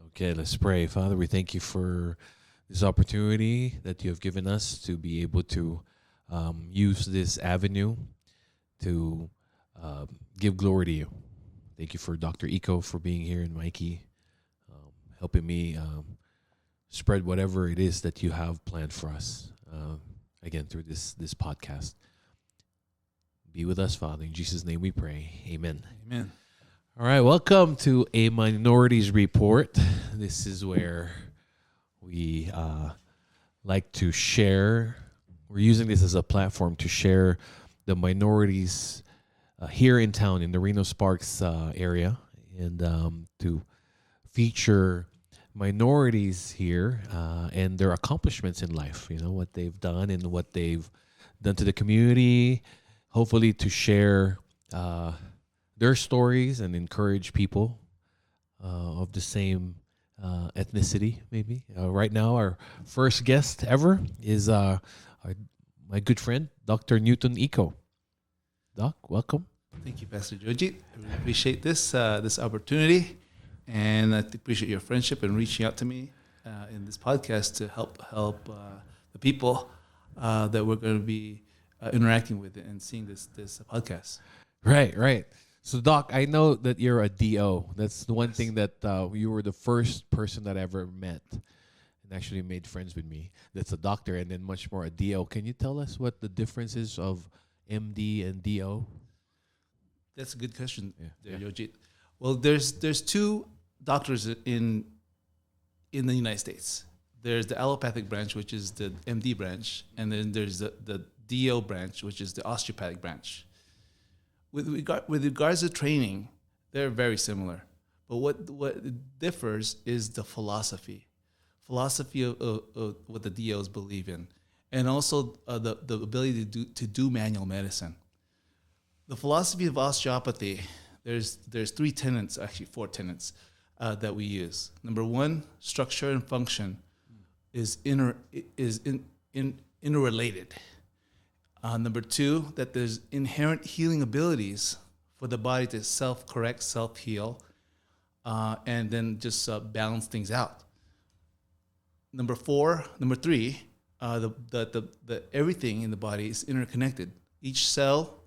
Okay, let's pray. Father, we thank you for this opportunity that you have given us to be able to use this avenue to give glory to you. Thank you for Dr. Eco for being here and Mikey helping me spread whatever it is that you have planned for us. Again, through this podcast. Be with us, Father. In Jesus' name we pray. Amen. Amen. All right, welcome to a Minorities Report. This is where we like to share. We're using this as a platform to share the minorities here in town in the Reno Sparks area and to feature minorities here and their accomplishments in life, what they've done and what they've done to the community, hopefully to share their stories and encourage people of the same ethnicity, maybe. Right now, our first guest ever is my good friend, Dr. Newton Eco. Doc, welcome. Thank you, Pastor Joji. I really appreciate this opportunity, and I appreciate your friendship and reaching out to me in this podcast to help the people that we're going to be interacting with and seeing this podcast. Right. So, Doc, I know that you're a DO. That's the one thing that you were the first person that I ever met and actually made friends with me. That's a doctor and then much more a DO. Can you tell us what the difference is of MD and DO? That's a good question, Yojit. Well, there's two doctors in the United States. There's the allopathic branch, which is the MD branch, and then there's the DO branch, which is the osteopathic branch. With regards to training, they're very similar. But what differs is the philosophy of what the DOs believe in, and also the ability to do manual medicine. The philosophy of osteopathy, there's three tenets, actually four tenets that we use. Number one, structure and function is interrelated. Number two, that there's inherent healing abilities for the body to self-correct, self-heal, and then just balance things out. Number three, the everything in the body is interconnected. Each cell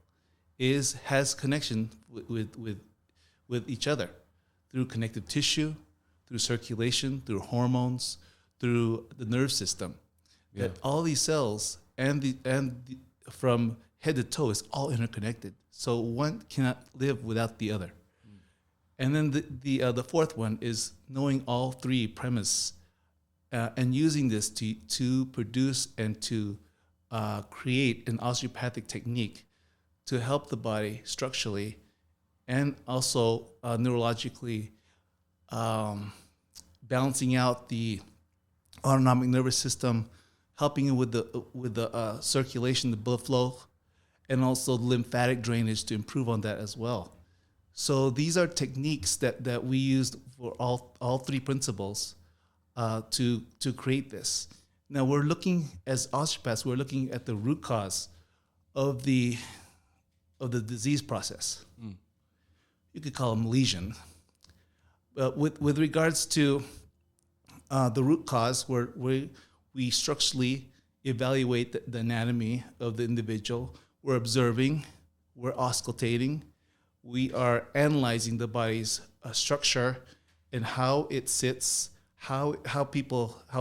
has connection with each other through connective tissue, through circulation, through hormones, through the nerve system. Yeah. That all these cells and from head to toe is all interconnected. So one cannot live without the other. And then the fourth one is knowing all three premise and using this to produce and to create an osteopathic technique to help the body structurally and also neurologically, balancing out the autonomic nervous system, helping it with the circulation, the blood flow, and also lymphatic drainage to improve on that as well. So these are techniques that we used for all three principles to create this. Now we're looking, as osteopaths, we're looking at the root cause of the disease process. You could call them lesion. But with regards to the root cause, where we structurally evaluate the anatomy of the individual, we're observing, we're auscultating, we are analyzing the body's structure and how it sits, how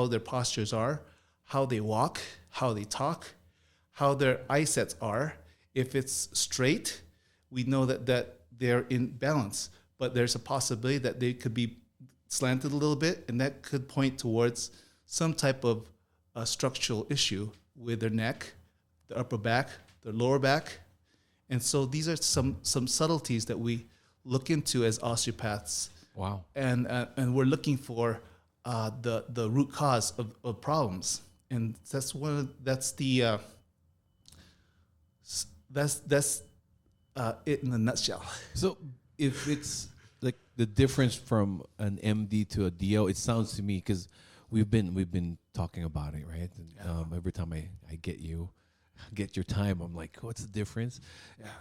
their postures are, how they walk, how they talk, how their eye sets are. If it's straight, we know that they're in balance, but there's a possibility that they could be slanted a little bit, and that could point towards some type of structural issue with their neck, the upper back, the lower back. And so these are some subtleties that we look into as osteopaths. Wow. And we're looking for the root cause of problems. And that's it in a nutshell. So if it's like the difference from an MD to a DO, it sounds to me, because we've been talking about it, right? And, every time I get your time, I'm like, what's the difference?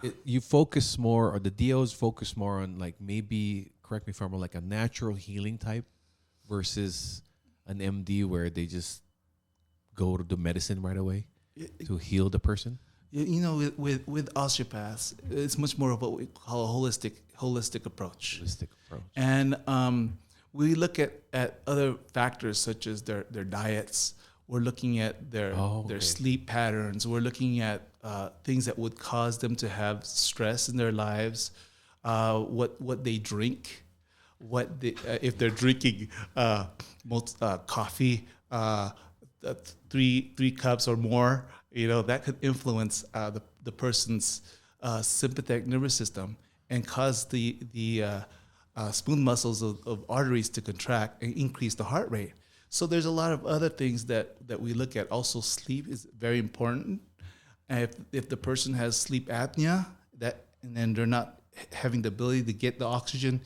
Yeah. You focus more, or the DOs focus more on, like, maybe, correct me if I'm wrong, like a natural healing type versus an MD where they just go to the medicine right away to heal the person? You know, with osteopaths, it's much more of what we call a holistic approach. Holistic approach. And we look at other factors such as their diets. We're looking at their sleep patterns. We're looking at things that would cause them to have stress in their lives. What they drink, if they're drinking coffee, 3 cups or more, that could influence the person's sympathetic nervous system and cause the smooth muscles of arteries to contract and increase the heart rate. So there's a lot of other things that we look at. Also, sleep is very important. And if the person has sleep apnea, and then they're not having the ability to get the oxygen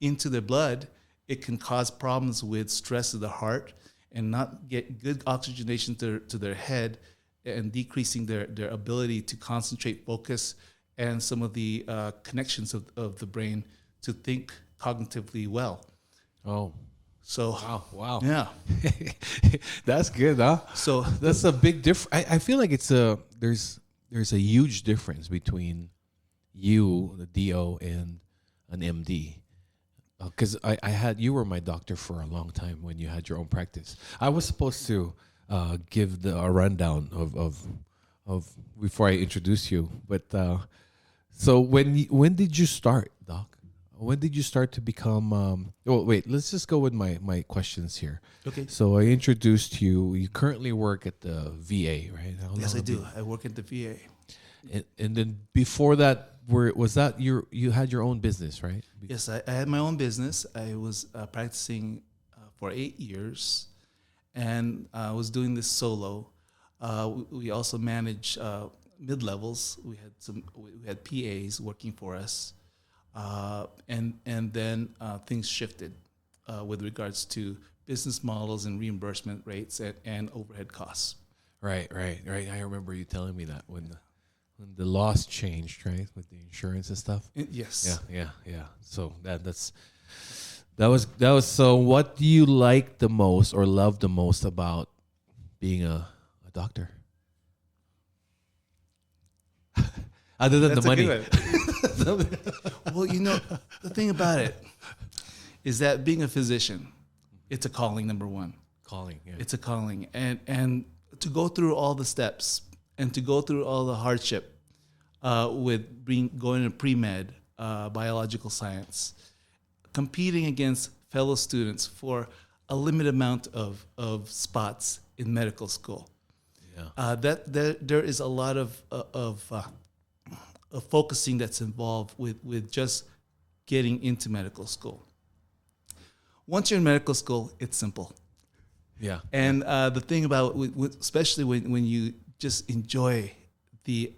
into their blood, it can cause problems with stress of the heart and not get good oxygenation to their head, and decreasing their ability to concentrate, focus, and some of the connections of the brain to think cognitively well. Oh. So wow. Yeah. That's good, huh? So that's a big difference. I feel like there's a huge difference between you, the DO, and an MD. Because you were my doctor for a long time when you had your own practice. I was supposed to give a rundown of before I introduce you. But so when did you start, Doc? When did you start to become? Wait. Let's just go with my questions here. Okay. So I introduced you. You currently work at the VA, right? Yes, I do. I work at the VA. And then before that, you had your own business, right? Yes, I had my own business. I was practicing for 8 years, and I was doing this solo. We also managed mid-levels. We had PAs working for us, and then things shifted with regards to business models and reimbursement rates and overhead costs. Right. I remember you telling me that when the laws changed, right, with the insurance and stuff. Yes. Yeah. So that was. So, what do you like the most or love the most about being a doctor? Other than the money. Well, the thing about it is that being a physician, it's a calling. Number one. Calling. Yeah. It's a calling, and to go through all the steps and to go through all the hardship with going to pre-med, biological science, competing against fellow students for a limited amount of spots in medical school. Yeah. There is a lot of focusing that's involved with just getting into medical school. Once you're in medical school, it's simple. Yeah. And the thing about, especially when you just enjoy the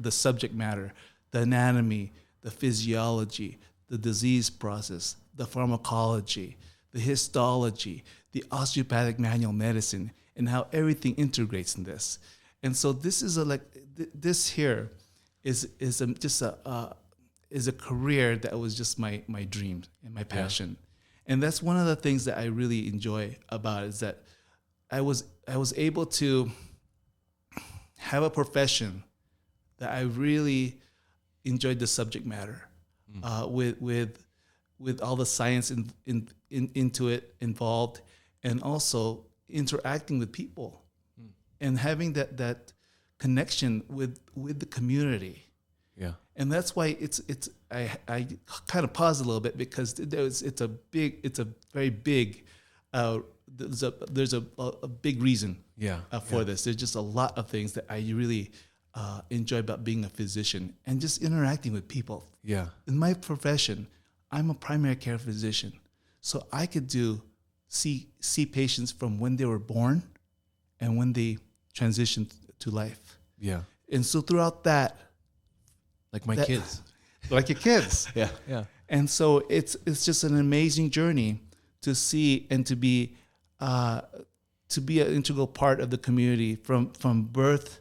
subject matter, the anatomy, the physiology, the disease process, the pharmacology, the histology, the osteopathic manual medicine, and how everything integrates in this. And so this is this here is a career that was just my dream and my passion. Yeah. And that's one of the things that I really enjoy about it, is that I was able to have a profession that I really enjoyed the subject matter, with all the science into it involved, and also interacting with people and having that connection with the community. Yeah. And that's why I kind of pause a little bit, because it's a very big there's a big reason for this. There's just a lot of things that I really enjoy about being a physician and just interacting with people. Yeah. In my profession, I'm a primary care physician, so I could see patients from when they were born and when they transitioned to life. Yeah. And so throughout that, like my kids, like your kids. Yeah. And so it's just an amazing journey to see and to be an integral part of the community from birth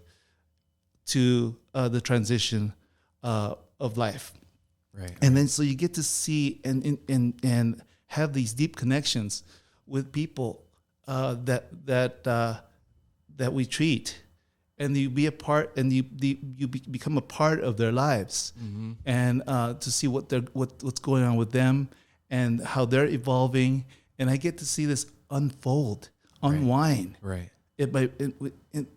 to the transition of life. Right. And then so you get to see and have these deep connections with people that we treat, and you be a part, and you become a part of their lives, and to see what's going on with them and how they're evolving, and I get to see this unwind, Right.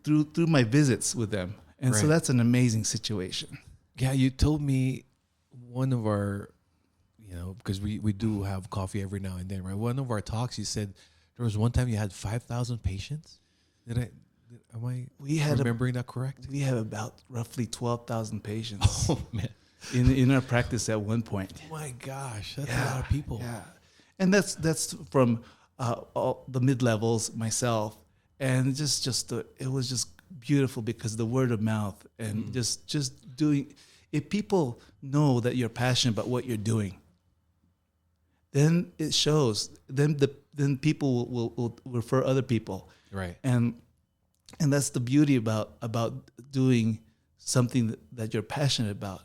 Through my visits with them, and so that's an amazing situation. Yeah, you told me one of our, because we do have coffee every now and then, right? One of our talks, you said there was one time you had 5,000 patients. Am I remembering that correct? We have about roughly 12,000 patients. Oh man, in our practice at one point. Oh my gosh, that's a lot of people. Yeah, and that's from all the mid levels, myself, and it was just beautiful because the word of mouth and just doing. If people know that you're passionate about what you're doing, then it shows. Then people will refer other people. Right. And that's the beauty about doing something that you're passionate about.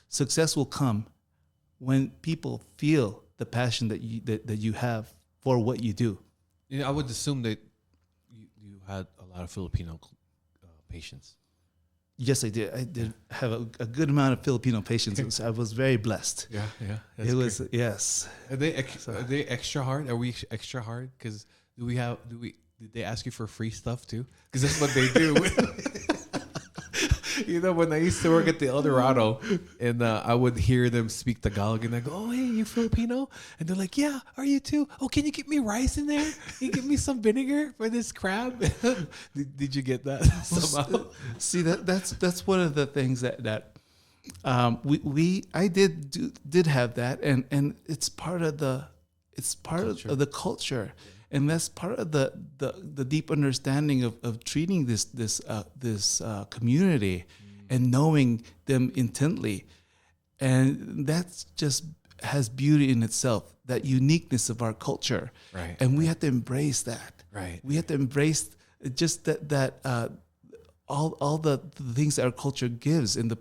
Success will come when people feel the passion that you have for what you do. I would assume that you had a lot of Filipino patients. Yes, I did. I did have a good amount of Filipino patients. I was very blessed. Yeah. It was great. Yes. Are they extra hard? Are we extra hard? Because did they ask you for free stuff too? Because that's what they do. When I used to work at the El Dorado, and I would hear them speak Tagalog, and I go, "Oh, hey, you Filipino?" And they're like, "Yeah, are you too? Oh, can you get me rice in there? Can you give me some vinegar for this crab?" Did you get that somehow? See, that's one of the things that I did have that, and it's part of the culture. And that's part of the deep understanding of treating this community and knowing them intently, and that's just has beauty in itself. That uniqueness of our culture, right? And we have to embrace that. Right. We have to embrace just that all the things that our culture gives, and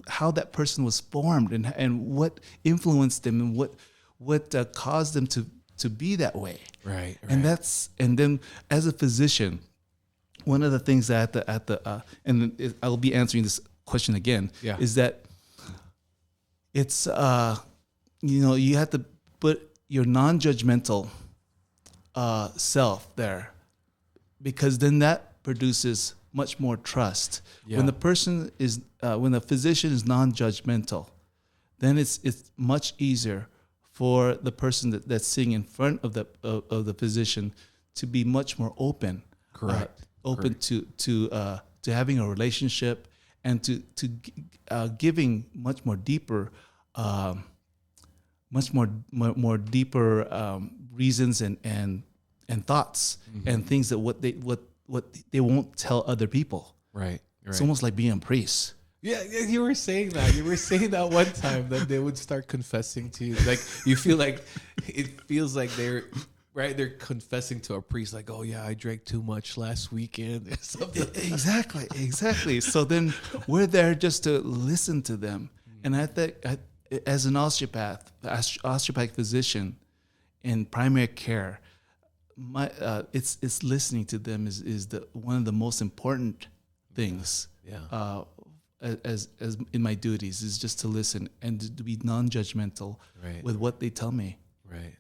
how that person was formed, and what influenced them, and what caused them to be that way. Right. And then as a physician, one of the things that and I'll be answering this question again, is that it's you have to put your non-judgmental self there, because then that produces much more trust. Yeah. When the physician is non-judgmental, then it's much easier for the person that's sitting in front of the physician to be much more open, correct, to having a relationship, and to giving much more deeper reasons and thoughts, and things that what they won't tell other people. Right. It's almost like being a priest. Yeah, you were saying that. You were saying that one time that they would start confessing to you. Like, you feel like, it feels like they're confessing to a priest, like, "Oh yeah, I drank too much last weekend," or something. Exactly. So then we're there just to listen to them. And I think, as an osteopathic physician in primary care, it's listening to them is one of the most important things. Yeah. As in my duties, is just to listen and to be non-judgmental with what they tell me. Right.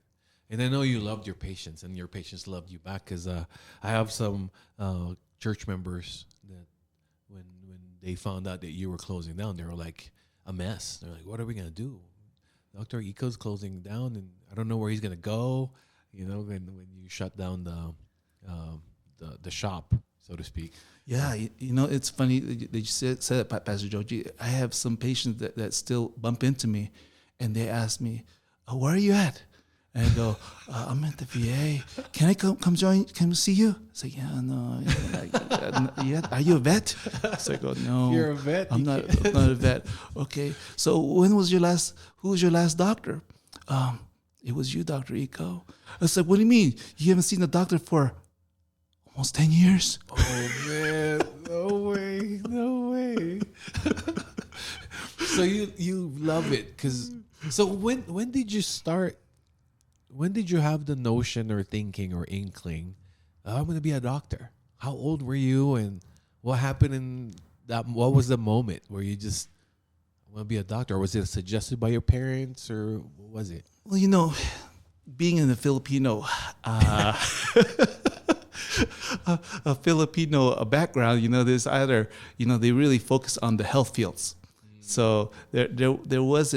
And I know you loved your patients, and your patients loved you back, because I have some church members that when they found out that you were closing down, they were like a mess. They're like, "What are we going to do? Dr. Iko's closing down, and I don't know where he's going to go." When you shut down the shop, so to speak. Yeah, it's funny that you said that, Pastor Joji. I have some patients that still bump into me, and they ask me, "Oh, where are you at?" And I go, "I'm at the VA. Can I come join? Come see you?" I say, "Yeah, no. Are you a vet?" So I go, "No, you're a vet. I'm not a vet." Okay. So who was your last doctor? It was you, Dr. Iko. I was like, "What do you mean? You haven't seen the doctor for almost 10 years?" Oh man, no way. So you love it, because So when did you start? When did you have the notion or thinking or inkling, "Oh, I'm going to be a doctor"? How old were you, and what happened in that? What was the moment where you just want to be a doctor? Or was it suggested by your parents, or what was it? Well, being in the Filipino, a Filipino background, there's either, they really focus on the health fields. So there was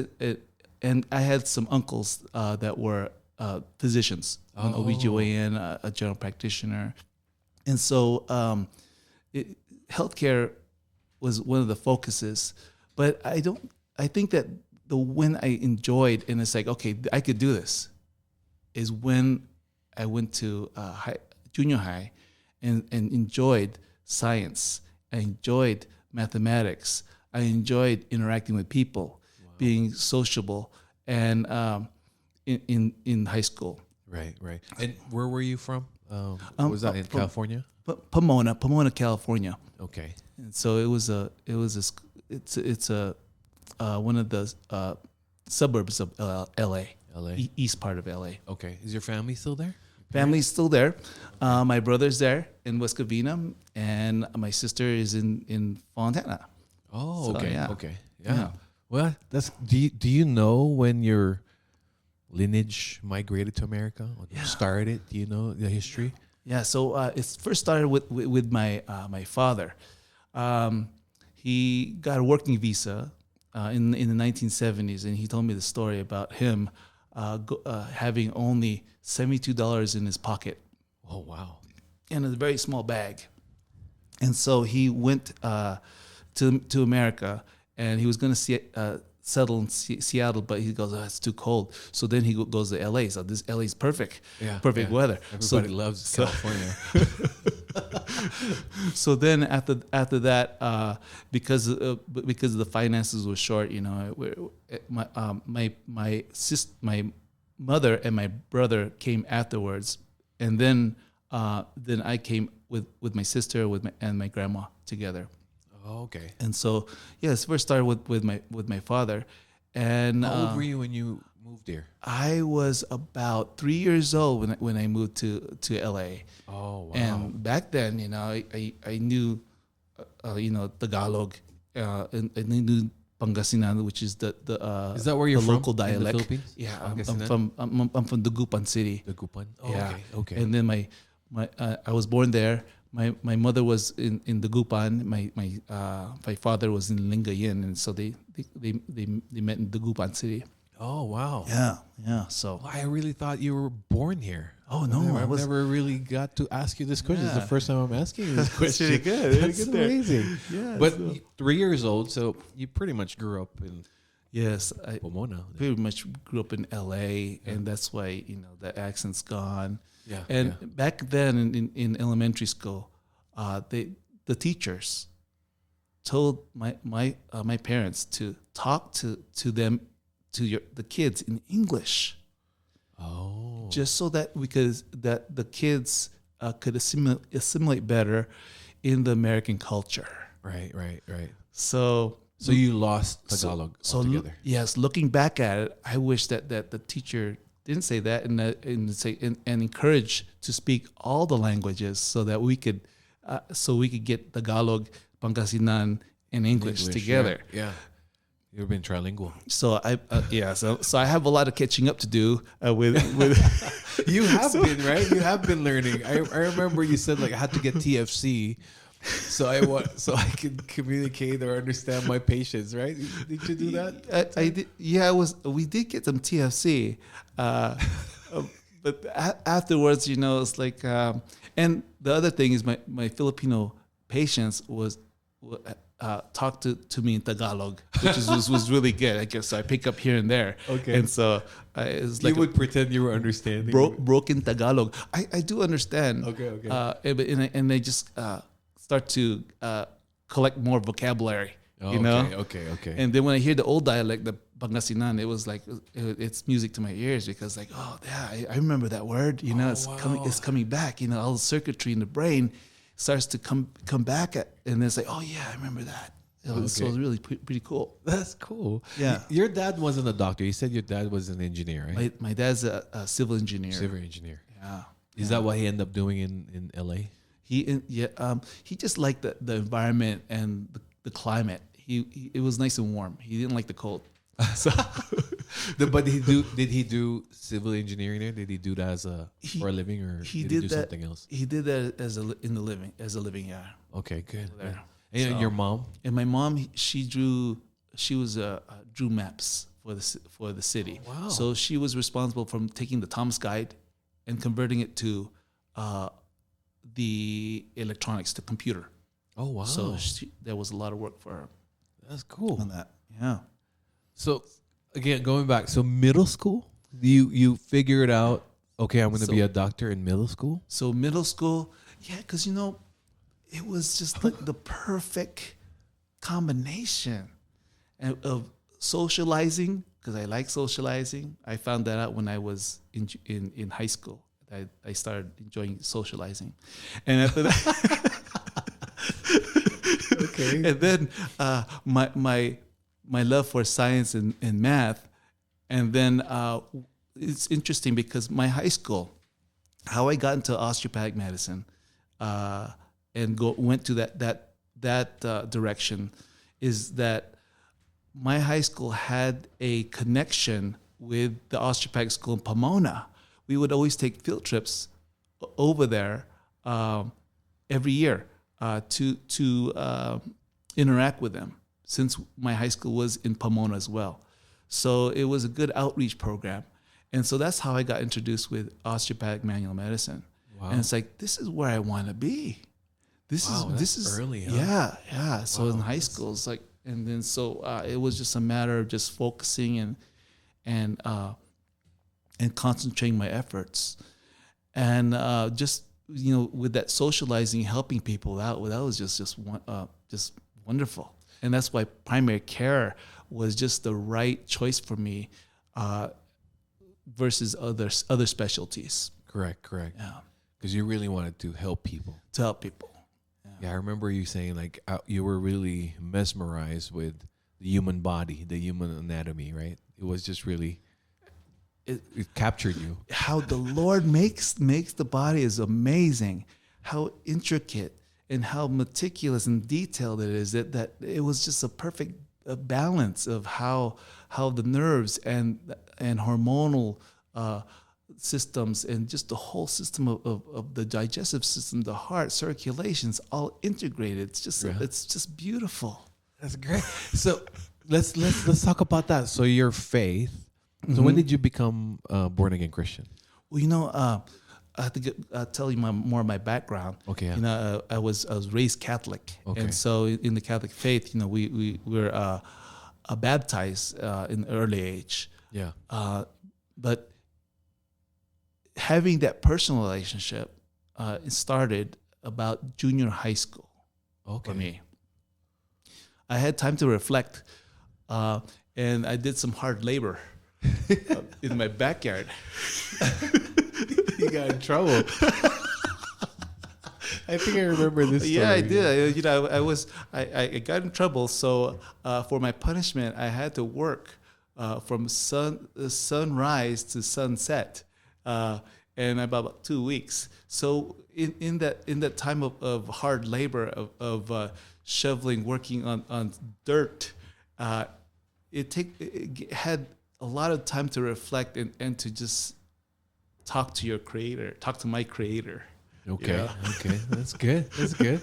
and I had some uncles that were physicians, an OBGYN, a general practitioner. And so healthcare was one of the focuses. But I think that when I enjoyed, and it's like, okay, I could do this, is when I went to junior high and enjoyed science. I enjoyed mathematics. I enjoyed interacting with people, being sociable, and in high school. Right. And where were you from? Was that in California? Pomona, California. Okay. And so it's one of the suburbs of LA. East part of LA. Okay. Is your family still there? Family's still there. My brother's there in West Covina, and my sister is in Fontana. Oh, okay. So, yeah. Okay. Yeah. Well, do you know when your lineage migrated to America? Or started? Do you know the history? Yeah. So it first started with my my father. He got a working visa in the 1970s, and he told me the story about him having only $72 in his pocket. Oh, wow. In a very small bag. And so he went to America, and he was going to settle in Seattle, but he goes, it's too cold. So then he goes to LA. So this LA is perfect. Perfect weather. Everybody loves California. So then after that, because the finances were short, my mother and my brother came afterwards, and then I came with my sister and my grandma together. Oh, okay. And so it first started with my father. And how old were you when you moved here? I was about 3 years old when I moved to LA. Oh, wow. And back then, I knew Tagalog, and I knew Pangasinan, which is the is that where you're from? Local dialect? In the Philippines? Yeah, I'm from Dagupan City. Dagupan. Oh, Yeah. Okay. And then I was born there. My mother was in Dagupan. My father was in Lingayen, and so they met in Dagupan City. Oh, wow. Yeah. So I really thought you were born here. Oh no, I've never really got to ask you this question. Yeah. It's the first time I'm asking you this question. That's really good. That's amazing. Yeah. But 3 years old, so you pretty much grew up in I Pomona. pretty much grew up in LA, and that's why the accent's gone. Yeah. And back then in elementary school, the teachers told my parents to talk to the kids in English. Oh. Just so that the kids could assimilate better in the American culture. Right. So you lost Tagalog altogether. Yes, looking back at it, I wish that the teacher didn't say that and encourage to speak all the languages so that we could get Tagalog, Pangasinan, and English together. Yeah. You've been trilingual. So so I have a lot of catching up to do with. You have been, right? You have been learning. I remember you said I had to get TFC, so I can communicate or understand my patients, right? Did you do that? I did. Yeah, we did get some TFC, but afterwards, it's like. And the other thing is my Filipino patients talked to me in Tagalog, which was really good. I guess so I pick up here and there. Okay. And so it's like you would pretend you were understanding. Broken Tagalog. I do understand. Okay. And they just start to collect more vocabulary. Okay. And then when I hear the old dialect, the Pangasinan, it was like it's music to my ears because I remember that word. It's coming back. All the circuitry in the brain starts to come back and then it's like, oh yeah, I remember that. So it was really pretty cool. That's cool. Yeah. Your dad wasn't a doctor. You said your dad was an engineer, right? My dad's a civil engineer. Civil engineer. Yeah. Is that what he ended up doing in LA? He just liked the environment and the climate. It was nice and warm. He didn't like the cold. So, But did he do civil engineering there? Did he do that for a living, or did he do something else? He did that as a living. Yeah. Okay, good. There. And So- your mom? And my mom, she drew maps for the city. Wow. So she was responsible for taking the Thomas Guide and converting it to the electronics, the computer. Oh wow. So there was a lot of work for her That's cool. on that. Yeah. So again, going back, so middle school, you figured out, okay, I'm going to be a doctor in middle school. So middle school, yeah, because it was just like the perfect combination of socializing, because I like socializing. I found that out when I was in high school. I started enjoying socializing, and after that, Okay. and then my love for science and math, and then it's interesting because my high school, how I got into osteopathic medicine, and went to that direction, is that my high school had a connection with the osteopathic school in Pomona. We would always take field trips over there every year to interact with them, since my high school was in Pomona as well. So it was a good outreach program. And so that's how I got introduced with osteopathic manual medicine. Wow. And it's like, this is where I want to be. This is early, huh? Yeah. So in high school, it's like, and then so it was just a matter of just focusing and concentrating my efforts, and just with that socializing, helping people out. That was just wonderful, and that's why primary care was just the right choice for me, versus other specialties. Correct. Yeah, Because you really wanted to help people. to help people. Yeah, I remember you saying like you were really mesmerized with the human body, the human anatomy, right? It was just really, it captured you. How the Lord makes the body is amazing. How intricate and how meticulous and detailed it is. That it was just a perfect balance of how the nerves and hormonal systems and just the whole system of the digestive system, the heart, circulations, all integrated. It's just beautiful. That's great. So let's talk about that. So your faith. So when did you become born again Christian? Well, I have to tell you more of my background. Okay. Yeah. I was raised Catholic, Okay. and so in the Catholic faith, we were baptized in the early age. Yeah. But having that personal relationship, it started about junior high school Okay. for me. I had time to reflect, and I did some hard labor in my backyard. You got in trouble. I think I remember this story. Yeah, I did. I got in trouble. So for my punishment, I had to work from sunrise to sunset, and about 2 weeks. So in that time of hard labor of shoveling, working on dirt, it had a lot of time to reflect and to just talk to your creator, talk to my creator. Okay. Yeah. Okay. That's good. That's good.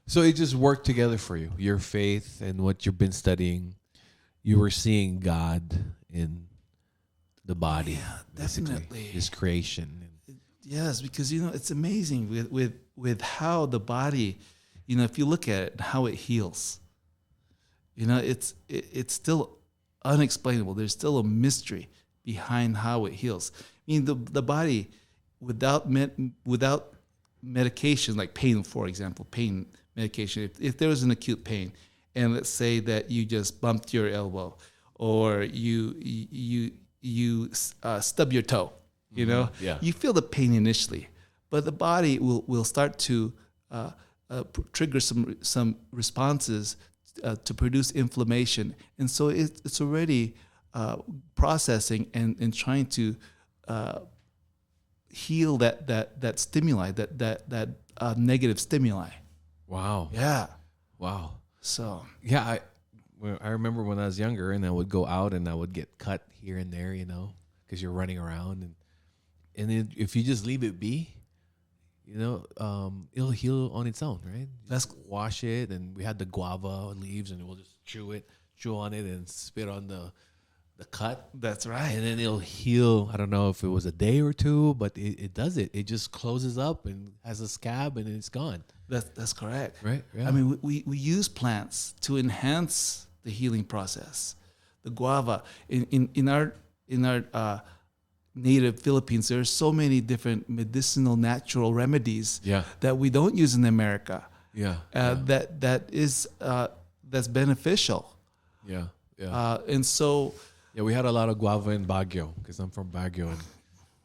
So it just worked together for you. Your faith and what you've been studying, you were seeing God in the body. Yeah, basically, definitely. His creation. Yes, because it's amazing with how the body, if you look at it, how it heals. It's still unexplainable. There's still a mystery behind how it heals. I mean, the body without medication, like pain, for example, pain medication. If there was an acute pain, and let's say that you just bumped your elbow, or you stub your toe, Yeah. you feel the pain initially, but the body will start to trigger some responses to produce inflammation, and so it's already processing and trying to heal that stimuli, that negative stimuli. Wow. Yeah. Wow. So Yeah, I remember when I was younger, and I would go out and I would get cut here and there, because you're running around, and then if you just leave it be, it'll heal on its own, right? That's Wash it, and we had the guava leaves, and we'll just chew on it, and spit on the cut, that's right. and then it'll heal. I don't know if it was a day or two, but it does it. It just closes up and has a scab, and it's gone. That's correct. Right. Yeah. I mean, we use plants to enhance the healing process. The guava in our native Philippines, there are so many different medicinal natural remedies that we don't use in America. Yeah. That's beneficial. Yeah. Yeah. And so we had a lot of guava in Baguio because I'm from Baguio, and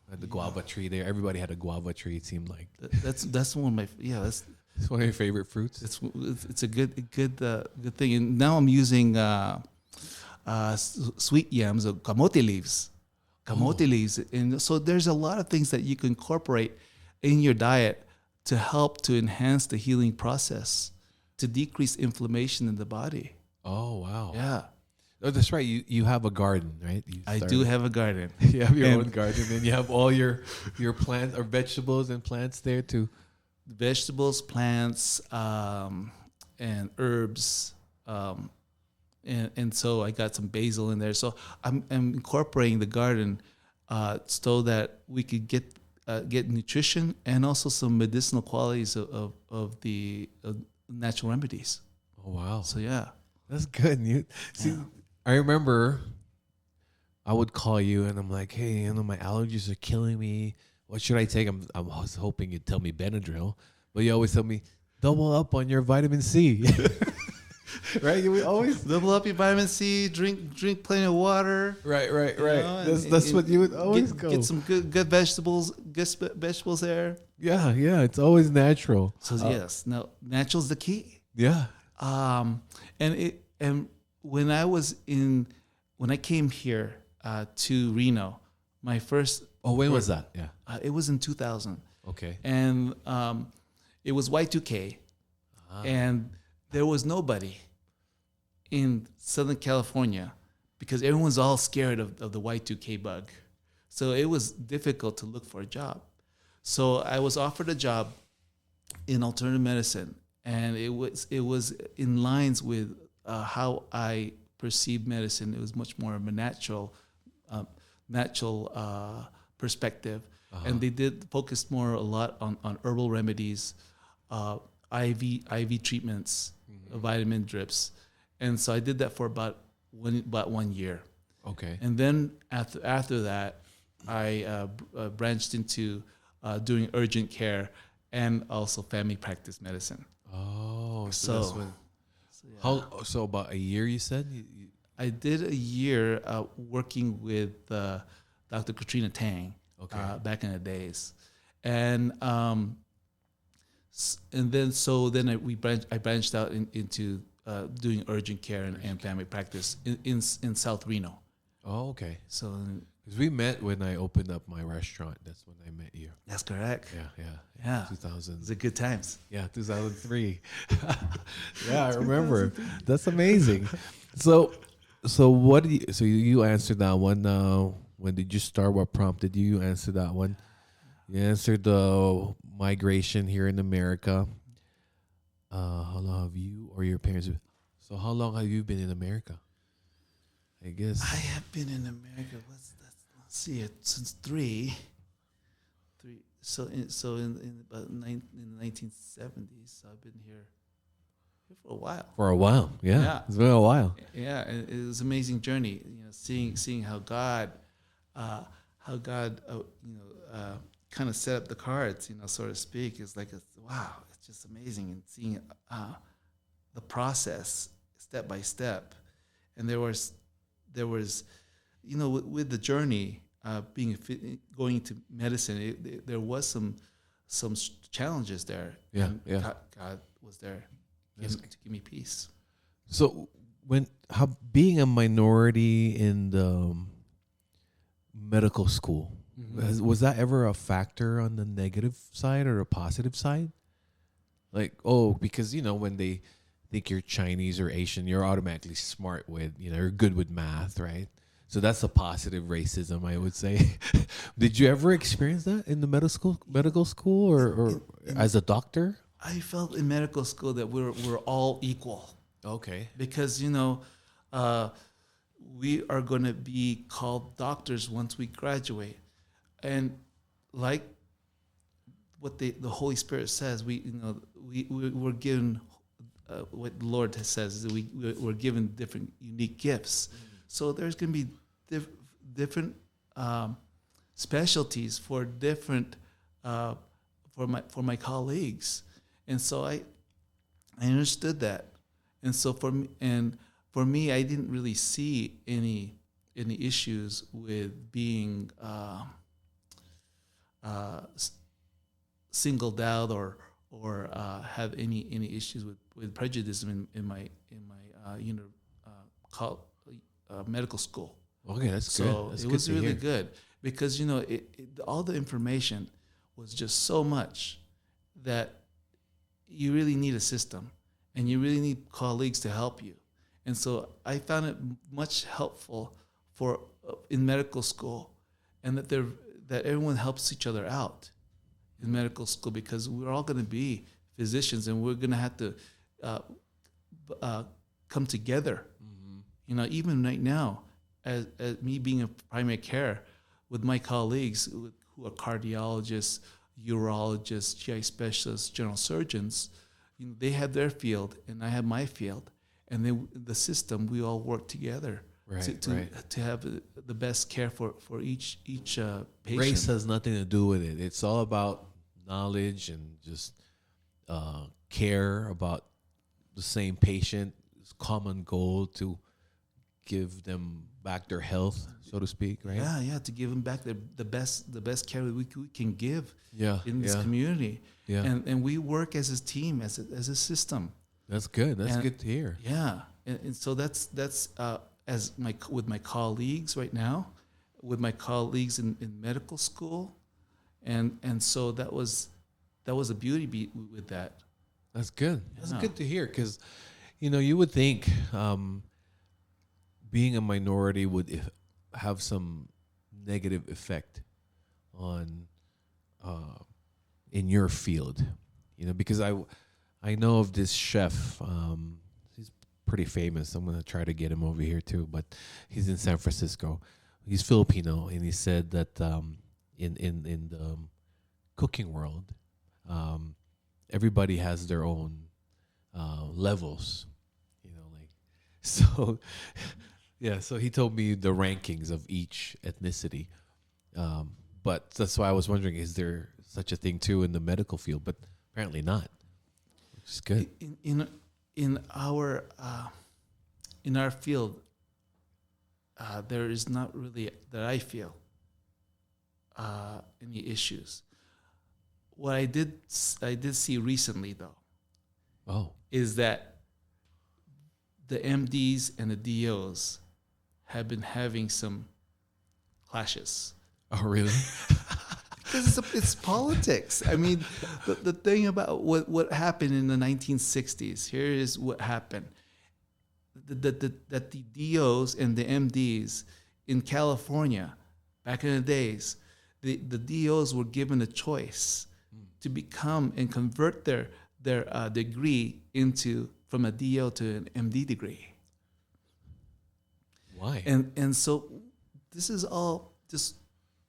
had the guava tree there. Everybody had a guava tree. It seemed like that's one of my it's one of your favorite fruits. It's a good thing. And now I'm using sweet yams or kamote leaves. And so there's a lot of things that you can incorporate in your diet to help to enhance the healing process, to decrease inflammation in the body. Oh wow. Yeah. Oh, that's right. You have a garden, right? I do have a garden. You have your own garden, and you have all your plants or vegetables and plants there too. Vegetables, plants, and herbs, and so I got some basil in there. So I'm incorporating the garden so that we could get nutrition and also some medicinal qualities of the natural remedies. Oh wow! So yeah, that's good. I remember I would call you and I'm like, hey, my allergies are killing me. What should I take? I was hoping you'd tell me Benadryl, but you always tell me double up on your vitamin C. Right? You always double up your vitamin C. Drink plenty of water. Right. That's what you would always get some good vegetables. Good vegetables there. Yeah. It's always natural. So yes, no, natural's the key. Yeah. And when I came here to Reno, my first. Oh, when was that? Yeah. It was in 2000. Okay. And it was Y2K, and there was nobody in Southern California because everyone's all scared of the Y2K bug. So it was difficult to look for a job. So I was offered a job in alternative medicine, and it was in lines with how I perceived medicine. It was much more of a natural perspective. And they did focus a lot on herbal remedies, IV treatments, vitamin drips, and so I did that for about 1 year. Okay. And then after that, I branched into doing urgent care and also family practice medicine. Oh, so that's when, so about a year you said? I did a year working with Dr. Katrina Tang. Okay. Back in the days, and then I branched out into doing urgent care and family practice in South Reno. Oh, okay. So because we met when I opened up my restaurant. That's when I met you. That's correct. Yeah. 2000. It's a good times. Yeah, 2003. Yeah, I remember. That's amazing. So what do you? So you answered that one. When did you start? What prompted you? You answered that one. You answered the migration here in America. How long have you or your parents? So how long have you been in America? I guess I have been in America. Let's see it since three. So in the 1970s. So I've been here for a while. For a while, yeah. It's been a while. Yeah, it was an amazing journey. Seeing how God. Kind of set up the cards, so to speak. It's like, wow, it's just amazing. And seeing the process step by step. And there was with the journey, going into medicine, there was some challenges there. Yeah, And yeah. God was there That's to give me peace. So how being a minority in the medical school, was that ever a factor on the negative side or a positive side? Like, because when they think you're Chinese or Asian, you're automatically smart with, you're good with math, right? So that's a positive racism, I would say. Did you ever experience that in the medical school or as a doctor? I felt in medical school that we're all equal. Okay. Because we are going to be called doctors once we graduate, and like what the Holy Spirit says, we're given what the Lord says is that we're given different unique gifts. So there's going to be different specialties for different for my colleagues, and so I understood that. And so for me, I didn't really see any issues with being singled out or have any issues with prejudice in my medical school. Okay, that's good. So That's it good was to really hear. good because all the information was just so much that you really need a system. And you really need colleagues to help you. And so I found it much helpful for in medical school, and that everyone helps each other out in medical school, because we're all going to be physicians, and we're going to have to come together. Even right now, as me being a primary care with my colleagues who are cardiologists, urologists, GI specialists, general surgeons. They have their field and I have my field, and then the system, we all work together to have the best care for each patient. Race has nothing to do with it. It's all about knowledge and just care about the same patient. It's common goal to give them back their health, so to speak, right? Yeah, to give them back the best care that we can give in this Yeah. community. Yeah. And we work as a team, as a system. That's good. That's good to hear. Yeah, and so that's with my colleagues right now, with my colleagues in medical school, and so that was a beauty with that. That's good. That's Yeah. good to hear, because you would think being a minority would have some negative effect on in your field, because I know of this chef. He's pretty famous. I'm gonna try to get him over here too, but he's in San Francisco. He's Filipino, and he said that in the cooking world, everybody has their own levels, so. Yeah, so he told me the rankings of each ethnicity. But that's why I was wondering, is there such a thing too in the medical field? But apparently not, which is good. In our field, there is not really, that I feel, any issues. What I did see recently, though, is that the MDs and the DOs have been having some clashes. Oh, really? Because it's politics. I mean, the thing about what happened in the 1960s, here is what happened. That the DOs and the MDs in California, back in the days, the DOs were given a choice to become and convert their degree from a DO to an MD degree. Why? And so this is all just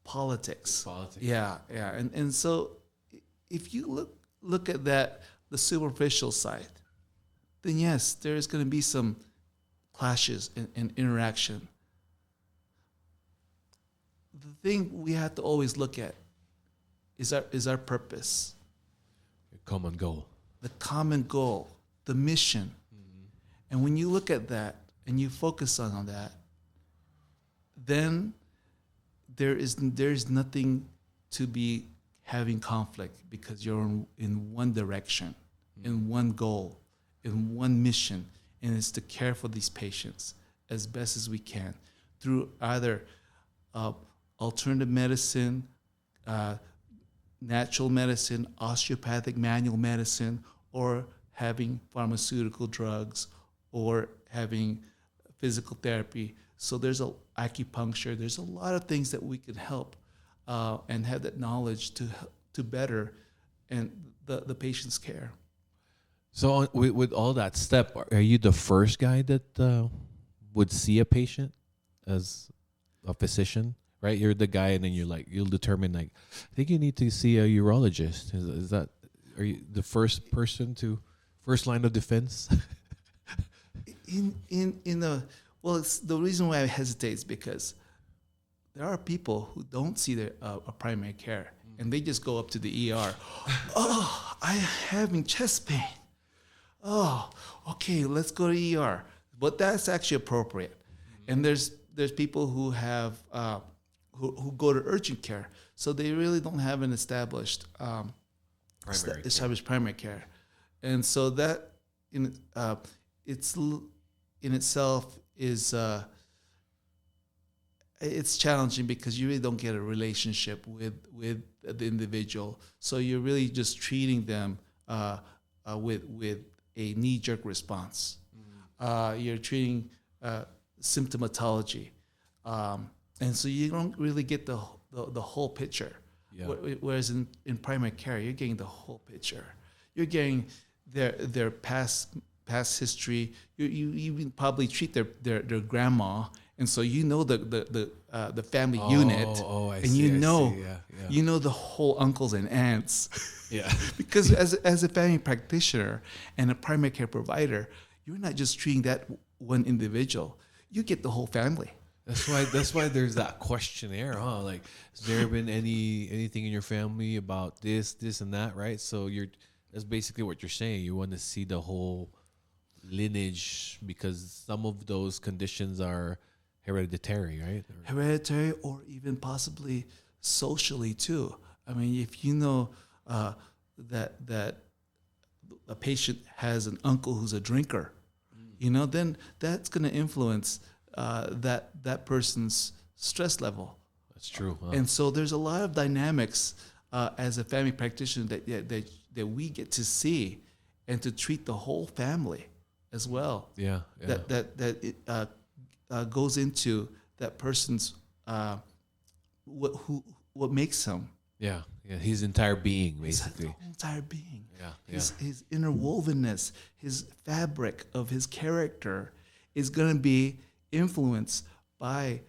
politics. Politics. Yeah. And so if you look at that, the superficial side, then yes, there is going to be some clashes and interaction. The thing we have to always look at is our purpose. Your common goal. The common goal, the mission. And when you look at that and you focus on that, then there is nothing to be having conflict because you're in one direction, in one goal, in one mission, and it's to care for these patients as best as we can through either alternative medicine, natural medicine, osteopathic manual medicine, or having pharmaceutical drugs, or having physical therapy. So there's acupuncture. There's a lot of things that we can help and have that knowledge to better and the patient's care. So with all that step, are you the first guy that would see a patient as a physician? Right, you're the guy, and then you'll determine I think you need to see a urologist. Is that, are you the first line of defense? Well, it's the reason why I hesitate is because there are people who don't see their a primary care, and they just go up to the ER. Oh, I'm having chest pain. Oh, okay, let's go to ER. But that's actually appropriate. And there's people who have who go to urgent care, so they really don't have an established primary care, and so that in itself is it's challenging because you really don't get a relationship with the individual, so you're really just treating them with a knee-jerk response. You're treating symptomatology. And so you don't really get the whole picture. Yeah. Whereas in primary care, you're getting the whole picture. You're getting their past history. You even probably treat their grandma, and so you know the family unit, and see, you know the whole uncles and aunts. Yeah. Because as a family practitioner and a primary care provider, you're not just treating that one individual. You get the whole family. That's why there's that questionnaire, huh? Like, has there been anything in your family about this, and that, right? So that's basically what you're saying. You want to see the whole lineage because some of those conditions are hereditary, right? Hereditary, or even possibly socially too. I mean, if you know that a patient has an uncle who's a drinker, then that's going to influence that person's stress level. That's true. Huh? And so there's a lot of dynamics as a family practitioner that we get to see and to treat the whole family as well. Yeah. That goes into that person's what makes him. Yeah. His entire being, basically. His entire being. Yeah. His interwovenness, his fabric of his character is going to be influenced by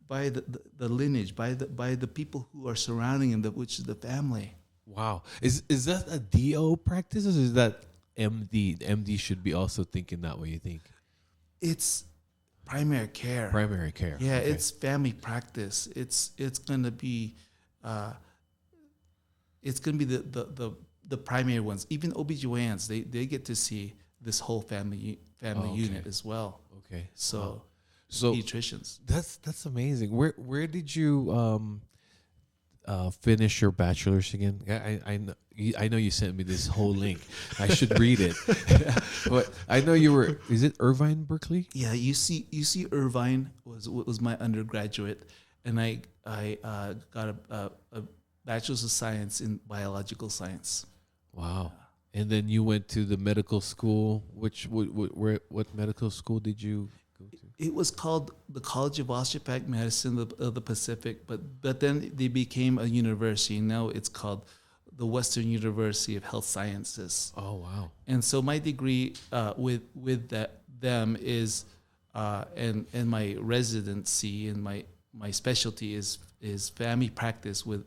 the lineage, by the people who are surrounding him, which is the family. Wow. Is that a DO practice, or is that MD? The MD should be also thinking that way, you think? It's primary care. Primary care. Yeah, okay. It's family practice. It's gonna be the primary ones. Even OBGYNs, they get to see this whole family unit as well. Okay. So pediatricians. That's amazing. Where did you finish your bachelor's again? I know you sent me this whole link. I should read it. But I know you were. Is it Irvine, Berkeley? Yeah, UC Irvine was my undergraduate, and I got a bachelor's of science in biological science. Wow. And then you went to the medical school. What medical school did you go to? It was called the College of Osteopathic Medicine of the Pacific, but then they became a university. Now it's called the Western University of Health Sciences. Oh wow! And so my degree with them is and my residency and my specialty is family practice with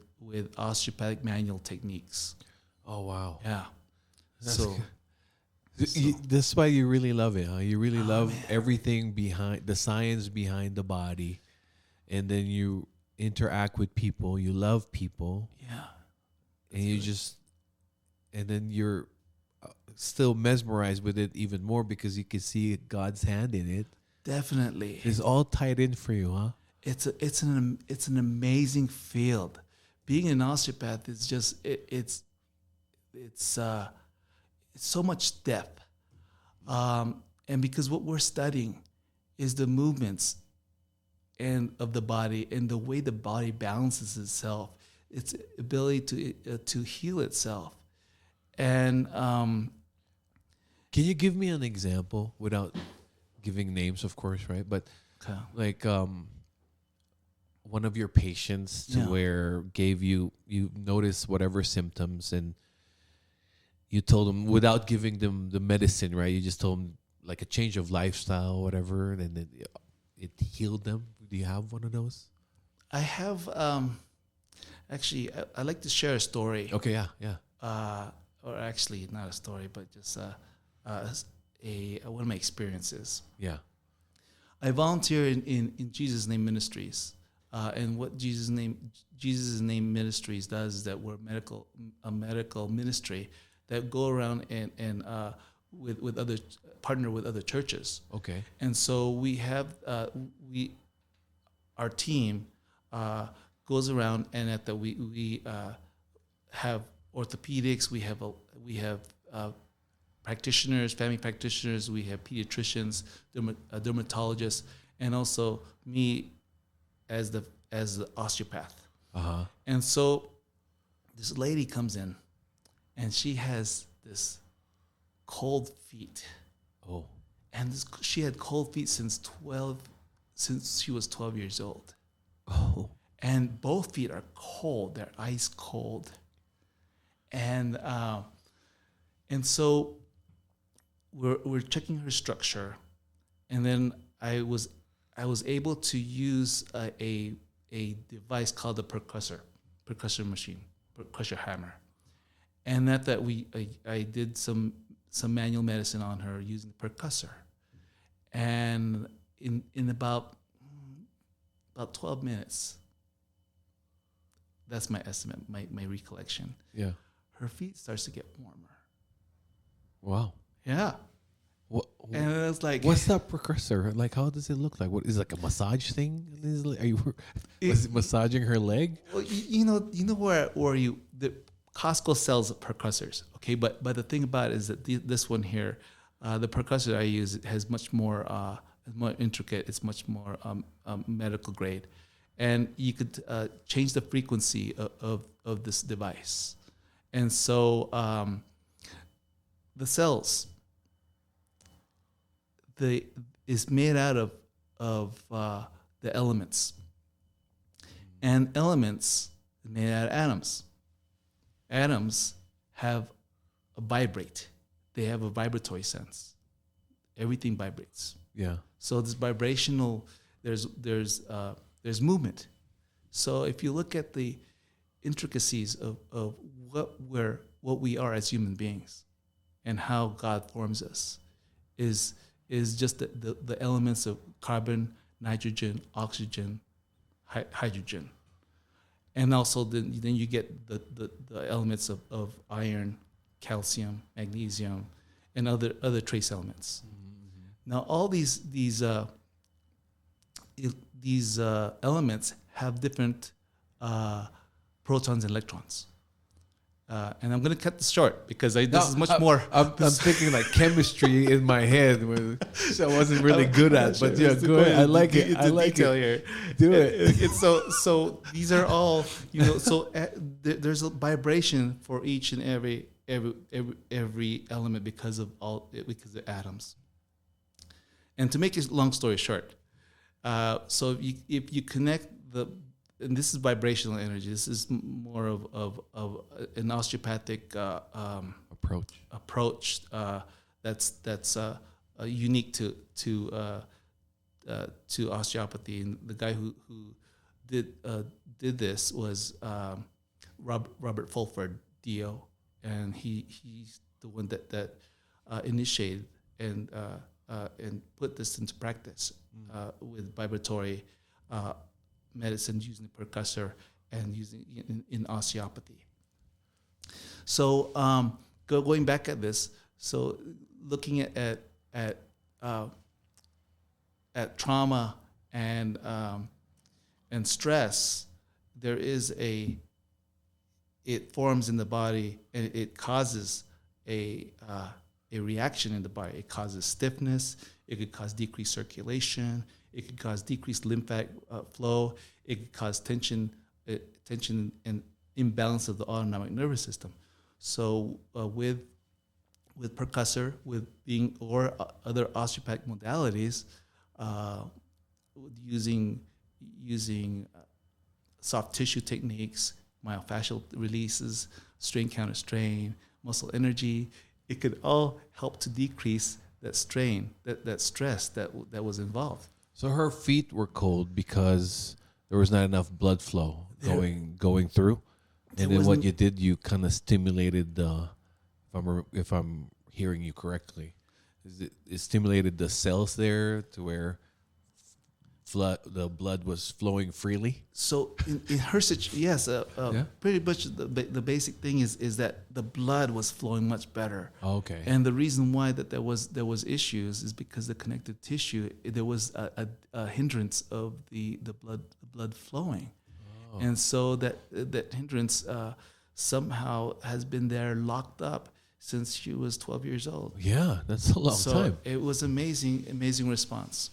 osteopathic manual techniques. Oh wow! Yeah. That's why you really love it, huh? You really love everything behind the science behind the body, and then you interact with people. You love people. Yeah. And then you're still mesmerized with it even more because you can see God's hand in it. Definitely. It's all tied in for you, huh? It's an amazing field being an osteopath is just it's so much depth, and because what we're studying is the movements and of the body and the way the body balances itself, its ability to heal itself, and Can you give me an example without giving names, of course, right? But like one of your patients to where gave you noticed whatever symptoms and you told them without giving them the medicine, right? You just told them like a change of lifestyle, whatever, and then it healed them. Do you have one of those? I have actually I like to share a story. Okay, yeah. Or actually not a story, but just one of my experiences. Yeah. I volunteer in Jesus Name Ministries, and what Jesus Name Ministries does is that we're a medical ministry that go around and with other partner with other churches. Okay. And so we have our team goes around, and at the we have orthopedics, we have practitioners, family practitioners, we have pediatricians, dermatologists, and also me as the osteopath. Uh-huh. And so this lady comes in, and she has this cold feet. Oh. And she had cold feet since she was 12 years old. Oh. And both feet are cold; they're ice cold. And so we're checking her structure, and then I was able to use a device called the percussor hammer, and that I did some manual medicine on her using the percussor, and in about 12 minutes, that's my estimate, my recollection. Yeah. Her feet starts to get warmer. Wow. Yeah. And it was like, what's that precursor? Like, how does it look like? What is it, like a massage thing? Are you was it massaging her leg? Well, you know where the Costco sells percussors, okay? But the thing about it is that this one here, the percussor I use has much more intricate. It's much more medical grade, and you could change the frequency of this device, and so the cells is made out of the elements, and elements is made out of atoms. Atoms have a vibrate. They have a vibratory sense. Everything vibrates. Yeah. So this vibrational, there's movement. So if you look at the intricacies of what we are as human beings, and how God forms us, is just the elements of carbon, nitrogen, oxygen, hydrogen. And also then you get the elements of iron, calcium, magnesium, and other trace elements. Mm-hmm. Now all these elements have different protons and electrons. And I'm going to cut this short because this is much more. I'm thinking like chemistry in my head, which I wasn't really good at. But yeah, go ahead. I like it. I like it. Here. Do it. It's so these are all So there's a vibration for each and every element because of atoms. And to make a long story short, so if you connect and this is vibrational energy. This is more of an osteopathic approach that's unique to osteopathy. And the guy who did this was Robert Fulford, DO, and he's the one that initiated and put this into practice with vibratory medicine using the percussor and using in osteopathy. So going back at this, so looking at trauma and stress, there is a it forms in the body and it causes a reaction in the body. It causes stiffness. It could cause decreased circulation. It could cause decreased lymphatic flow. It could cause tension and imbalance of the autonomic nervous system. So with percussor, or other osteopathic modalities, using soft tissue techniques, myofascial releases, strain counter strain, muscle energy, it could all help to decrease that strain, that stress that was involved. So her feet were cold because there was not enough blood flow going through. And then what you did, you kind of stimulated if I'm hearing you correctly, it stimulated the cells there to where the blood was flowing freely. So in her situation, yes, pretty much the basic thing is that the blood was flowing much better. Okay. And the reason why that there was issues is because the connective tissue, there was a hindrance of the blood flowing. Oh. And so that hindrance somehow has been there locked up since she was 12 years old. Yeah, that's a long time. It was amazing response.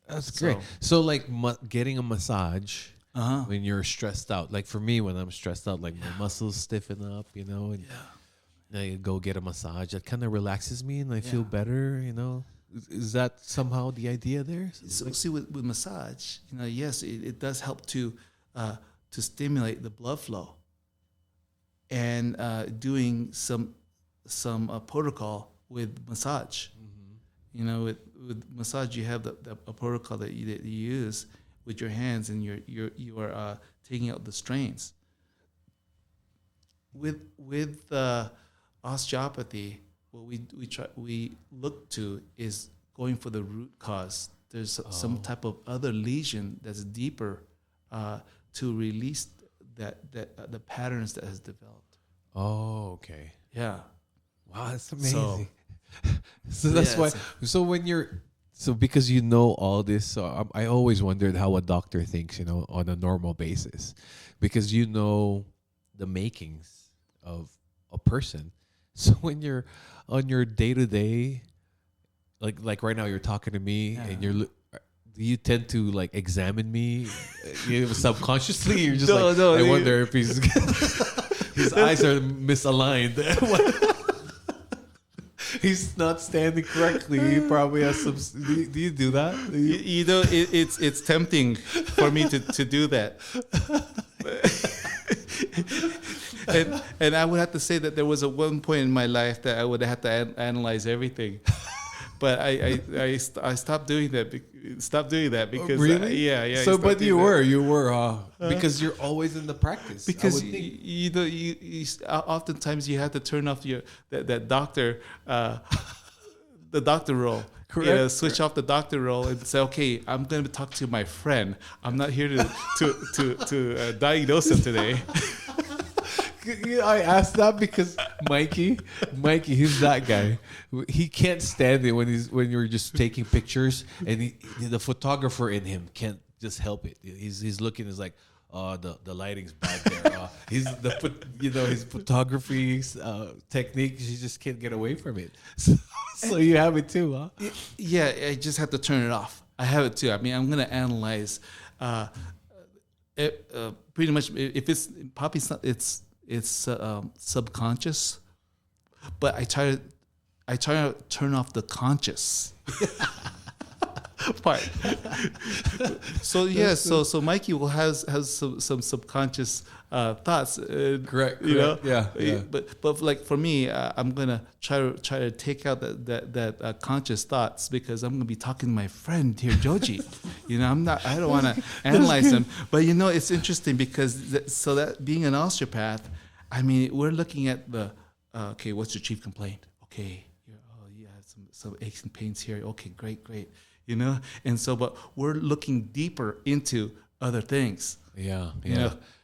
That's great. So like getting a massage when you're stressed out. Like for me, when I'm stressed out, like my muscles stiffen up, and I go get a massage. That kind of relaxes me and I feel better, Is that somehow the idea there? So see, with massage, yes, it does help to stimulate the blood flow. And doing some protocol with massage. With massage, you have a protocol that you use with your hands, and you are taking out the strains. With osteopathy, what we look to is going for the root cause. There's some type of other lesion that's deeper to release the patterns that has developed. Oh, okay. Yeah. Wow, that's amazing. So that's why. So when because you know all this, so I always wondered how a doctor thinks, on a normal basis, because the makings of a person. So when you're on your day to day, like right now you're talking to me, and do you tend to like examine me subconsciously? You're just I wonder if his eyes are misaligned. He's not standing correctly. He probably has some. Do you do that? It's tempting for me to do that. And I would have to say that there was one point in my life that I would have to analyze everything. But I stopped doing that. Because really? So, but you were because you're always in the practice. Because you oftentimes you have to turn off that doctor the doctor role. Correct. Switch off the doctor role and say, okay, I'm going to talk to my friend. I'm not here to diagnose him today. I asked that because Mikey, he's that guy. He can't stand it when you're just taking pictures, and the photographer in him can't just help it. He's looking. He's like, oh, the lighting's bad there. His photography technique. He just can't get away from it. So you have it too, huh? Yeah, I just have to turn it off. I have it too. I mean, I'm gonna analyze. Pretty much, if it's probably it's subconscious, but I try to turn off the conscious part. So so Mikey will have some subconscious thoughts. Correct. Yeah. But like for me, I'm gonna try to take out that conscious thoughts, because I'm gonna be talking to my friend here, Joji. I don't want to analyze him. But it's interesting because that being an osteopath, I mean, we're looking at the okay, what's your chief complaint? Okay, you have some aches and pains here. Okay, great. And so, but we're looking deeper into other things. Yeah.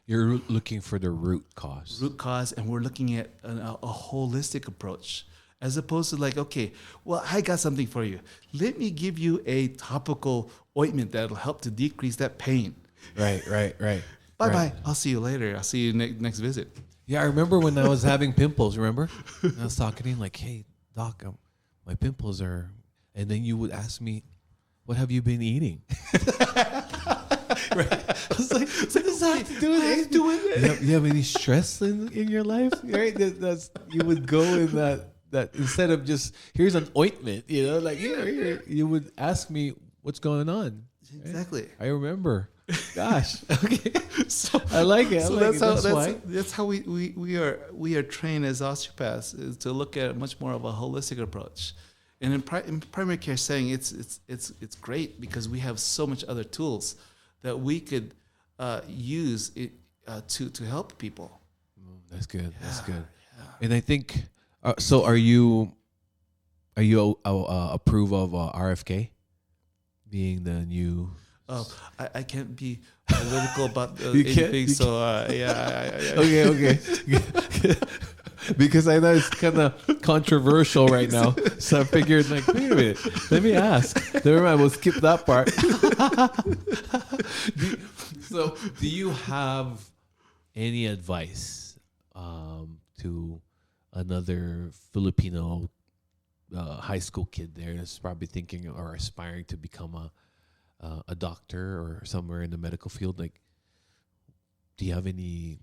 You're looking for the root cause. And we're looking at a holistic approach, as opposed to like, okay, well, I got something for you. Let me give you a topical ointment that'll help to decrease that pain. Right. Bye Right. bye. I'll see you later. I'll see you next visit. Yeah, I remember when I was having pimples. Remember, and I was talking to him like, "Hey, doc, my pimples are," and then you would ask me, "What have you been eating?" Right? I was like, "What does that have to do with anything? You have any stress in your life?" Right? That's you would go in that instead of just here's an ointment, like here, you would ask me what's going on. Right? Exactly. I remember. Gosh. Okay. So I like it. So that's how we are trained as osteopaths, is to look at much more of a holistic approach. And in primary care setting, it's great because we have so much other tools that we could use it to help people. That's good. Yeah, That's good. yeah. And I think so. Are you approve of RFK being the new? I can't be political about You can't- anything, you so yeah. Okay. Because I know it's kind of controversial right now, so I figured, like, wait a minute, let me ask. Never mind, we'll skip that part. Do you have any advice to another Filipino high school kid there that's probably thinking or aspiring to become a doctor or somewhere in the medical field? Like, do you have anything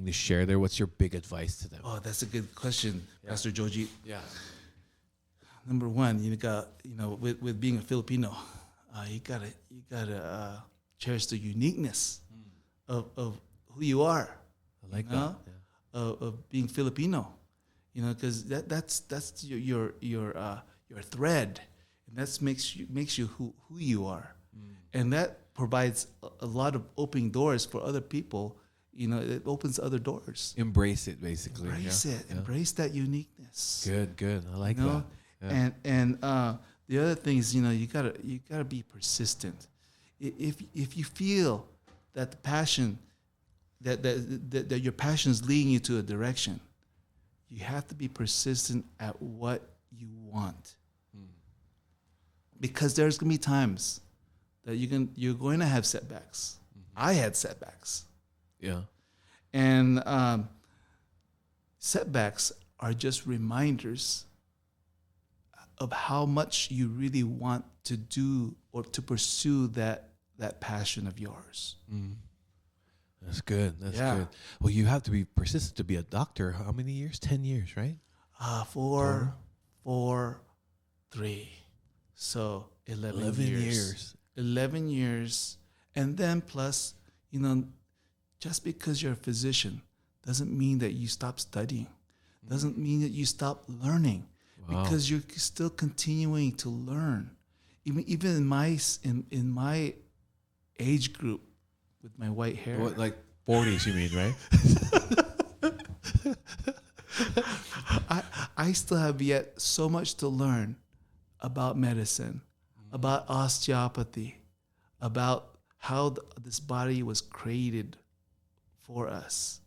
to share there? What's your big advice to them? Oh, that's a good question, Pastor Joji. Yeah. Number one, with being a Filipino, you gotta cherish the uniqueness of who you are. I like that. Yeah. Of being Filipino, because that's your thread, and that makes you who you are, and that provides a lot of opening doors for other people. It opens other doors. Embrace it, basically. Embrace it. Yeah. Embrace that uniqueness. Good. I like that. Yeah. And the other thing is, you gotta be persistent. If you feel that the passion, that your passion is leading you to a direction, you have to be persistent at what you want. Because there's gonna be times that you're going to have setbacks. I had setbacks. Yeah. And setbacks are just reminders of how much you really want to do or to pursue that passion of yours. That's good. That's Yeah. good. Well, you have to be persistent to be a doctor. How many years? 10 years, right? 4, 3. So 11 years. 11 years. And then plus, just because you're a physician doesn't mean that you stop studying. Doesn't mean that you stop learning. Wow. Because you're still continuing to learn. Even in my age group with my white hair. What, like 40s, you mean, right? I still have yet so much to learn about medicine, about osteopathy, about how this body was created for us.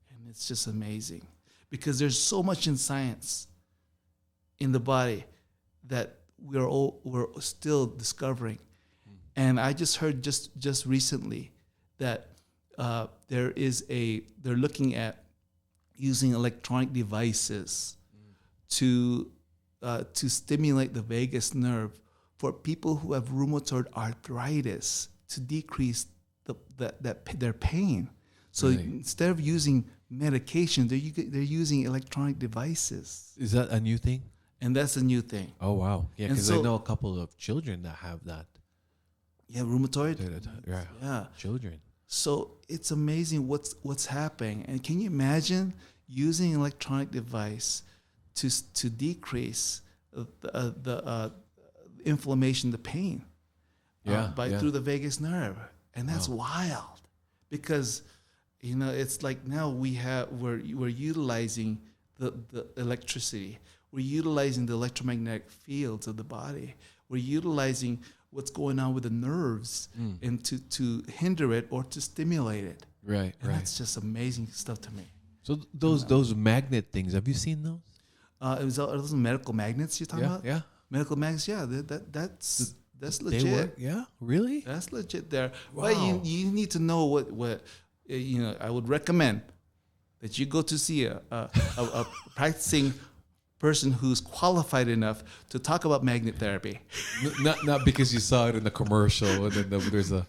And it's just amazing because there's so much in science in the body that we're still discovering. And I just heard just recently that they're looking at using electronic devices to stimulate the vagus nerve for people who have rheumatoid arthritis to decrease their pain. So Really? instead of using medication, they're using electronic devices, Is that a new thing? and that's a new thing. Oh, wow. Yeah, And because so- I know a couple of children that have that. Yeah, rheumatoid. Yeah. Yeah. Children. So it's amazing what's happening. And can you imagine using electronic device to decrease the inflammation, the pain, through the vagus nerve? And that's wild, because it's like now we're utilizing the electricity, we're utilizing the electromagnetic fields of the body, we're utilizing what's going on with the nerves and to hinder it or to stimulate it. Right, And that's just amazing stuff to me. So those magnet things, have you seen those? Are those medical magnets you're talking about? Yeah. Medical magnets, yeah. That's They legit. work? Yeah, really? That's legit there. Wow. But you need to know what I would recommend that you go to see a practicing person who's qualified enough to talk about magnet therapy. Not because you saw it in the commercial and then there's a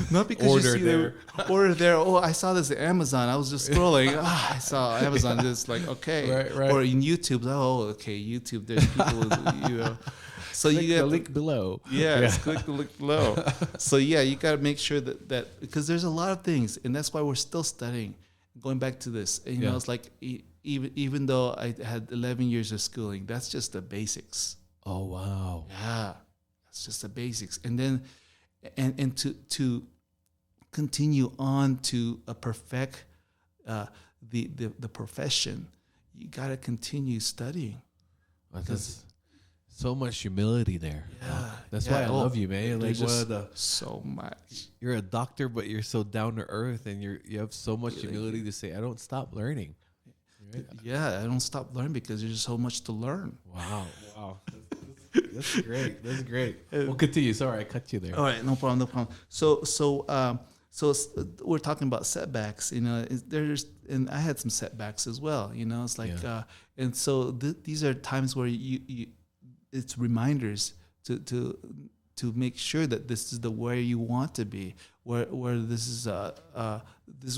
Not because order you see there. Order there. Oh, I saw this at Amazon. I was just scrolling. I saw Amazon. Just like, okay. Right. Or in YouTube. Oh, okay. YouTube. There's people, So click you the get link below. Just click the link below. So yeah, you got to make sure that because there's a lot of things, and that's why we're still studying. Going back to this, and, it's like even though I had 11 years of schooling, that's just the basics. Oh wow. Yeah, that's just the basics, and then and to continue on to perfect the profession, you got to continue studying. There's so much humility there. Yeah, that's why I love you, man. Like so much. You're a doctor, but you're so down to earth, and you have so much humility to say, I don't stop learning. Right? Yeah, I don't stop learning because there's so much to learn. Wow. That's great. That's great. We'll continue. Sorry, I cut you there. All right, no problem. So we're talking about setbacks. And I had some setbacks as well. It's like, and so these are times where it's reminders to make sure that this is where you want to be, where this is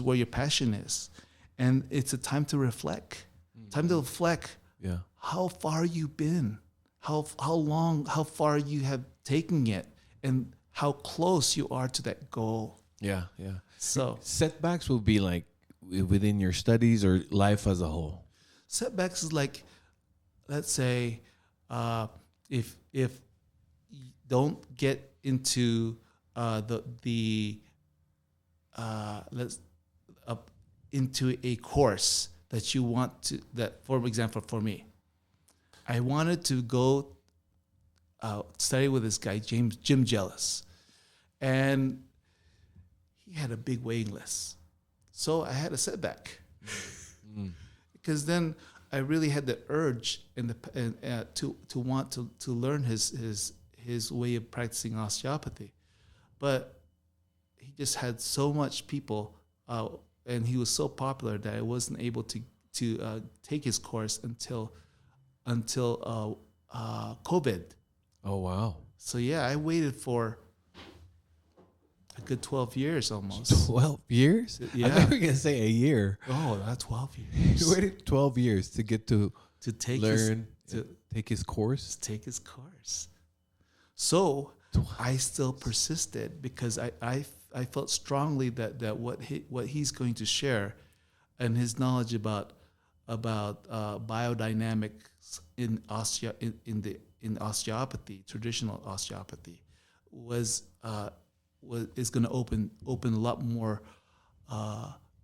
where your passion is, and it's a time to reflect. Time to reflect. Yeah. How far you've been. How far you have taken it, and how close you are to that goal. Yeah. So setbacks will be like within your studies or life as a whole. Setbacks is like, let's say, if you don't get into into a course that you want to, that for example for me, I wanted to go study with this guy, Jim Jealous. And he had a big waiting list. So I had a setback. Because then I really had the urge to want to learn his way of practicing osteopathy. But he just had so much people, and he was so popular that I wasn't able to take his course until COVID. Oh wow! So yeah, I waited for a good 12 years almost. 12 years? Yeah. I'm never gonna say a year. Oh, that's 12 years. You waited 12 years to get to take take his course. Take his course. So I still persisted because I felt strongly that what he's going to share, and his knowledge about biodynamics in osteopathy, traditional osteopathy, is going to open a lot more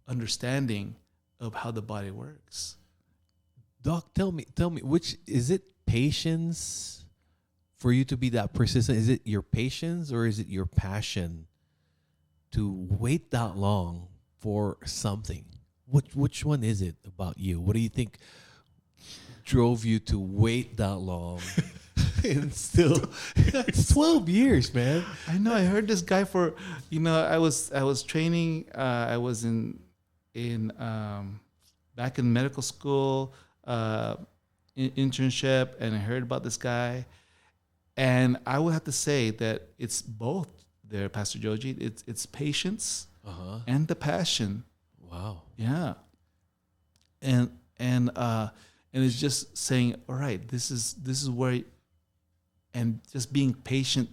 understanding of how the body works. Doc, tell me, which is it? Patience for you to be that persistent? Is it your patience or is it your passion to wait that long for something? Which one is it about you? What do you think drove you to wait that long? And still, it's 12 years, man. I know. I heard this guy for, I was training. I was in back in medical school, internship, and I heard about this guy. And I would have to say that it's both there, Pastor Joji. It's patience and the passion. Wow. Yeah. And it's just saying, all right, this is where, and just being patient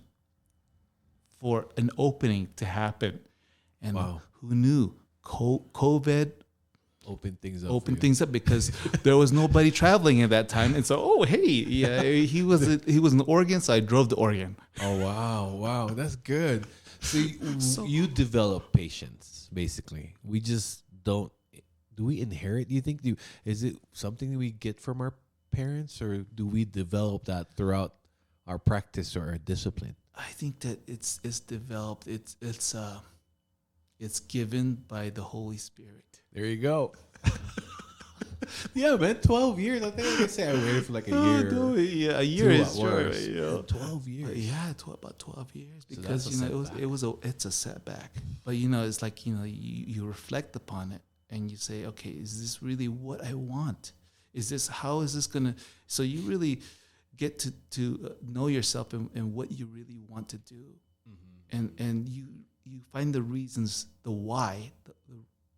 for an opening to happen. And who knew COVID open things up because there was nobody traveling at that time. And so, he was in Oregon, so I drove to Oregon. Oh wow, that's good. So you develop patience, basically. We just don't. Do we inherit? Do you think? Is it something that we get from our parents, or do we develop that throughout our practice or our discipline? I think that it's developed. It's given by the Holy Spirit. There you go. Yeah, man, 12 years. I think I say I waited for like a year. No, yeah, a year two is at short. worst. You know. 12 years. Yeah, about 12 years So because that's a setback. it's a setback. But it's like you reflect upon it and you say, okay, is this really what I want? How is this gonna? So you really get to know yourself and what you really want to do, and you find the reasons, the why,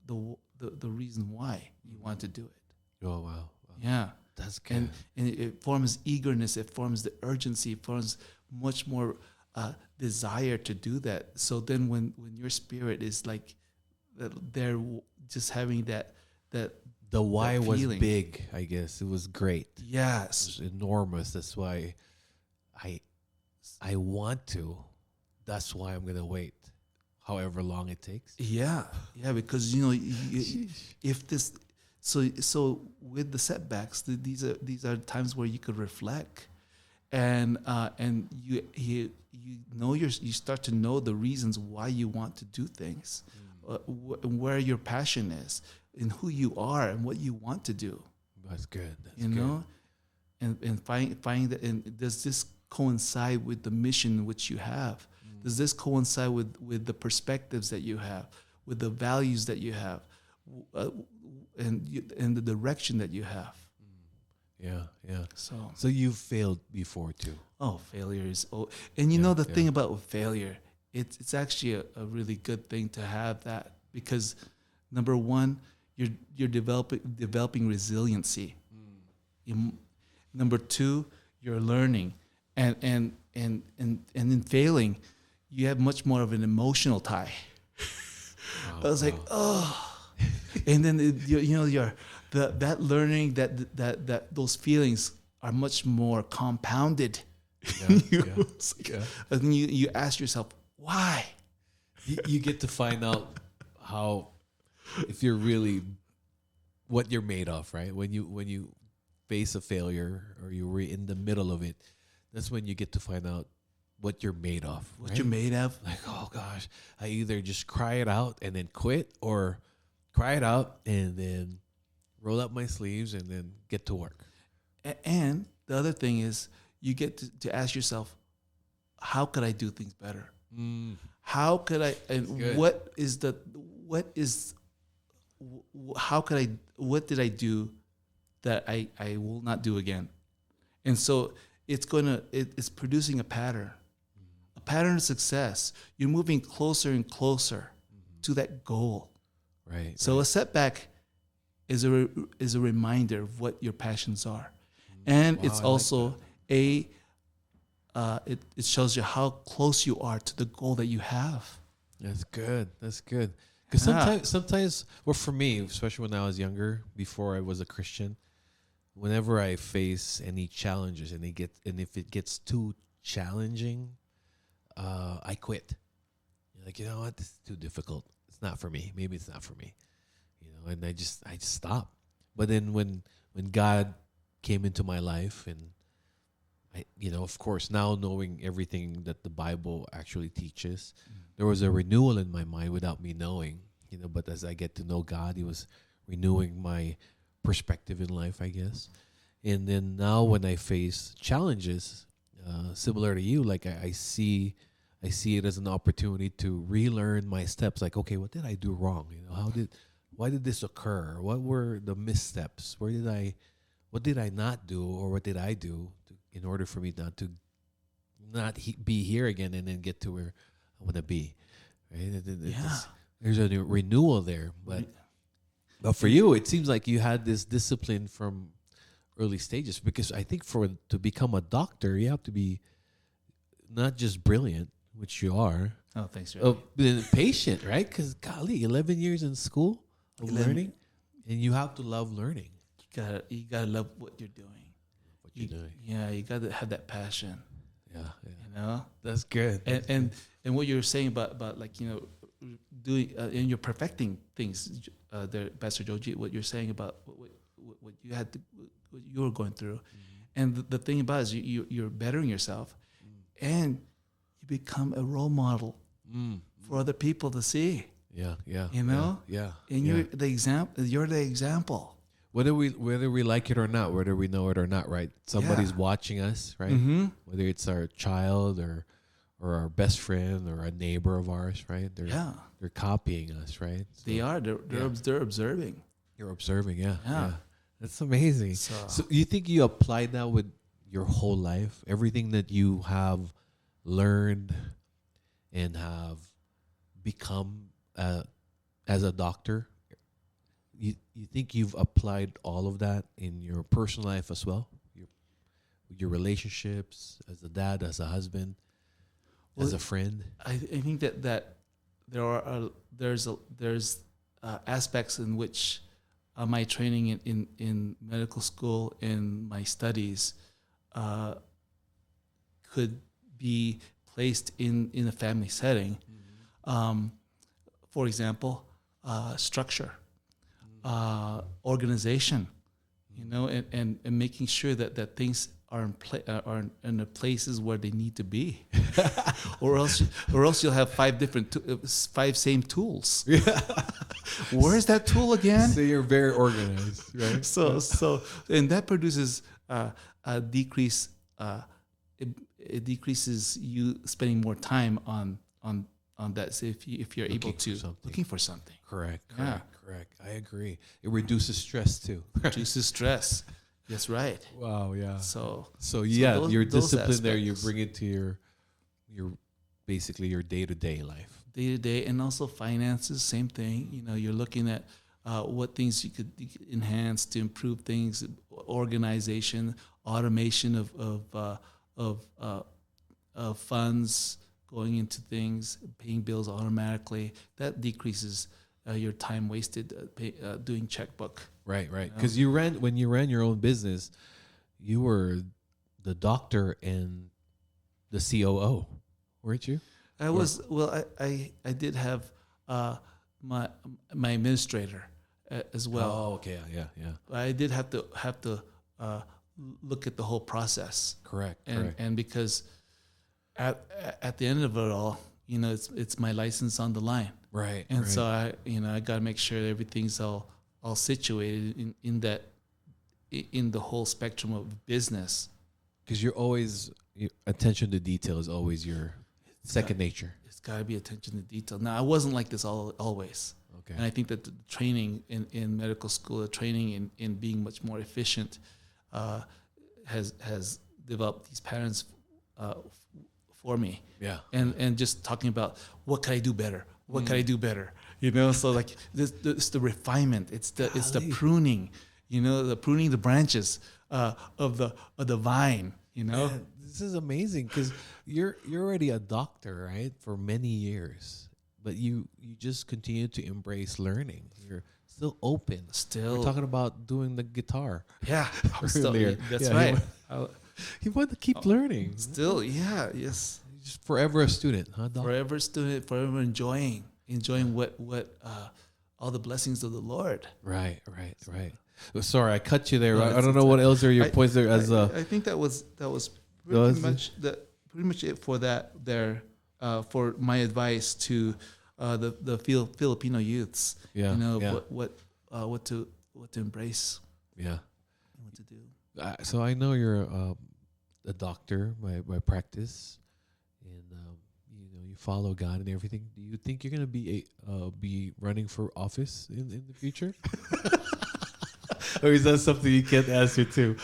the reason why you want to do it. Oh, wow. Yeah. That's good. And it forms eagerness, it forms the urgency, it forms much more desire to do that. So then when your spirit is like they're just having that The why was feeling. big, I guess. It was great. It yes, was enormous. That's why I want to. That's why I'm going to wait however long it takes. yeah, because if this so with the setbacks, these are times where you could reflect, and you you start to know the reasons why you want to do things, where your passion is, and who you are, and what you want to do. That's good. That's You good. know, and find that. And does this coincide with the mission which you have? Does this coincide with the perspectives that you have, with the values that you have, and the direction that you have? Yeah, yeah. So you've failed before too. failure is and the thing about failure, it's actually a really good thing to have that, because number one, you're developing resiliency. Number two, you're learning, and in failing, you have much more of an emotional tie. I was like, and then that learning, that those feelings are much more compounded. And then you ask yourself, why? You get to find out if you're really what you're made of, right? When you face a failure or you're in the middle of it, that's when you get to find out what you're made of. What right? you're made of. Like, oh gosh, I either just cry it out and then quit, or cry it out and then roll up my sleeves and then get to work. And the other thing is, you get to ask yourself, how could I do things better? How could I, and what did I do that I will not do again? And so it's producing a pattern of success. You're moving closer and closer to that goal. Right. So a setback is a reminder of what your passions are. And it's also it shows you how close you are to the goal that you have. That's good. That's good. Because sometimes, well, for me, especially when I was younger, before I was a Christian, whenever I face any challenges and if it gets too challenging, I quit. Like, you know what, this is too difficult. It's not for me. Maybe it's not for me. And I just stop. But then when God came into my life, and I, of course, now knowing everything that the Bible actually teaches, there was a renewal in my mind without me knowing. But as I get to know God, He was renewing my perspective in life, I guess. And then now when I face challenges, similar to you, like I see it as an opportunity to relearn my steps. Like, okay, what did I do wrong? Why did this occur? What were the missteps? What did I not do, or what did I do in order for me not be here again and then get to where I want to be? Right? There's a renewal there, but for you, it seems like you had this discipline from early stages, because I think to become a doctor, you have to be not just brilliant, which you are. Oh, thanks, Ray. But patient, right? Because golly, 11 years in school of learning, and you have to love learning. You gotta love what you're doing. Yeah, you gotta have that passion. Yeah. That's good. And what you're saying about like doing and you're perfecting things, there, Pastor Joji. What you're saying about what you had to, what you were going through, and the thing about it is you're bettering yourself, and you become a role model for other people to see. Yeah. And you're the example. You're the example. whether we like it or not, whether we know it or not, right? Somebody's watching us, right? Mm-hmm. Whether it's our child or our best friend or a neighbor of ours, right? They're copying us, right? So They are. They're observing. you're observing, yeah. Yeah. That's amazing. So you think you applied that with your whole life? Everything that you have learned and have become as a doctor, you think you've applied all of that in your personal life as well? Your relationships as a dad, as a husband, as a friend? I think that there's aspects in which my training in medical school and my studies could be placed in a family setting. For example, structure, organization, and making sure that things are in the places where they need to be, or else you'll have five same tools. Where's that tool again? So you're very organized, right? So and that produces a decrease. It decreases you spending more time on that. So if you're able to looking for something. Correct. I agree. It reduces stress too. Reduces stress. That's right. Wow. Yeah. So your those discipline there, you aspects. bring it to your basically your day-to-day life. Day to day, and also finances, same thing. You're looking at what things you could enhance to improve things, organization, automation of funds going into things, paying bills automatically. That decreases your time wasted doing checkbook. Right. Because when you ran your own business, you were the doctor and the COO, weren't you? I was I did have my administrator as well. Oh, okay, yeah. I did have to look at the whole process. Correct. And because at the end of it all, it's my license on the line. Right. And so I got to make sure that everything's all situated in the whole spectrum of business. Because your attention to detail is always your second nature. It's got to be attention to detail. Now, I wasn't like this always. Okay. And I think that the training in medical school, the training in being much more efficient, has developed these patterns for me. Yeah. And just talking about what can I do better? What can I do better? So like it's the refinement. It's the pruning. The pruning the branches of the vine. Man, this is amazing because you're already a doctor, right? For many years, but you just continue to embrace learning. You're still open. We're talking about doing the guitar. Yeah, earlier. That's right. You want to keep learning. Still, yeah, yes. Just forever a student, huh, Doc? Forever student, forever enjoying what all the blessings of the Lord. Right. Oh, sorry, I cut you there. I don't know what else are your points there. I think that was pretty much it for that there. For my advice to the Filipino youths. Yeah. What to embrace. Yeah. And what to do. So I know you're a doctor by practice, and you follow God and everything. Do you think you're gonna be running for office in the future? Or is that something you can't answer to?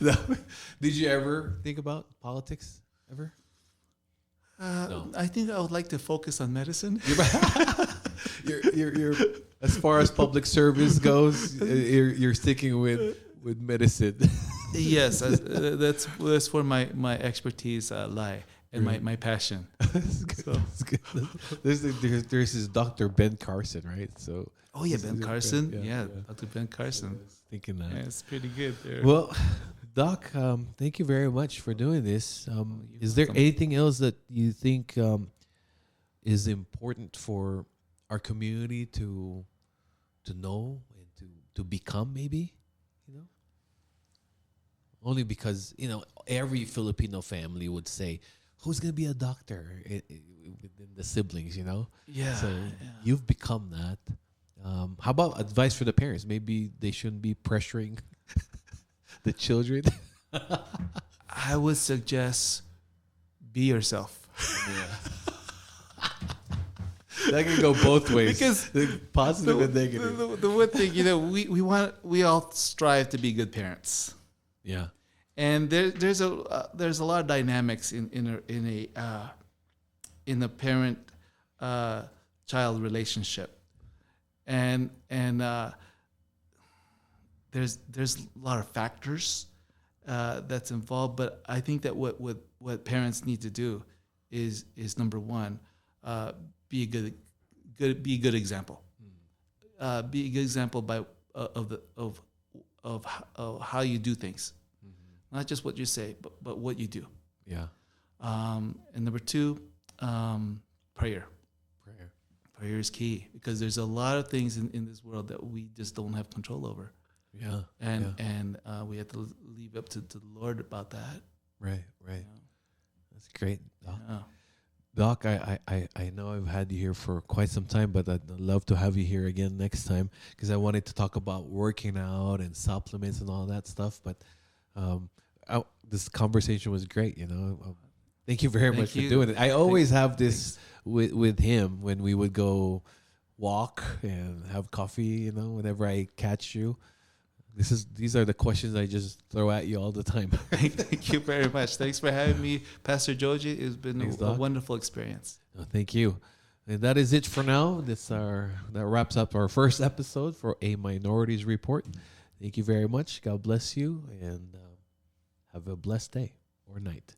No. Did you ever think about politics ever? No. I think I would like to focus on medicine. You're as far as public service goes, you're sticking with medicine. Yes, that's where my expertise lie and my passion. That's good. So. That's good. There's this Dr. Ben Carson, right? So. Oh yeah, Ben Carson. Yeah, Dr. Ben Carson. I was thinking that. Yeah, it's pretty good there. Well, Doc, thank you very much for doing this. Is there anything else that you think is important for our community to know and to become, maybe? Only because every Filipino family would say, "Who's gonna be a doctor?" Within the siblings, Yeah. So you've become that. How about advice for the parents? Maybe they shouldn't be pressuring the children. I would suggest be yourself. That can go both ways. Because the positive and negative. The one thing, we all strive to be good parents. Yeah. And there's a lot of dynamics in a parent child relationship, and there's a lot of factors that's involved. But I think that what parents need to do is number one, be a good example. Be a good example of how you do things. Not just what you say, but what you do. Yeah. And number two, prayer. Prayer is key, because there's a lot of things in this world that we just don't have control over. Yeah. And we have to leave up to the Lord about that. Right. Yeah. That's great, Doc. Yeah. Doc, I know I've had you here for quite some time, but I'd love to have you here again next time, because I wanted to talk about working out and supplements and all that stuff. But this conversation was great, Thank you very much for doing it. I always have this with him when we would go walk and have coffee, whenever I catch you. These are the questions I just throw at you all the time. Thank you very much. Thanks for having me, Pastor Joji. It's been a wonderful experience. Oh, thank you. And that is it for now. That wraps up our first episode for A Minorities Report. Thank you very much. God bless you, and have a blessed day or night.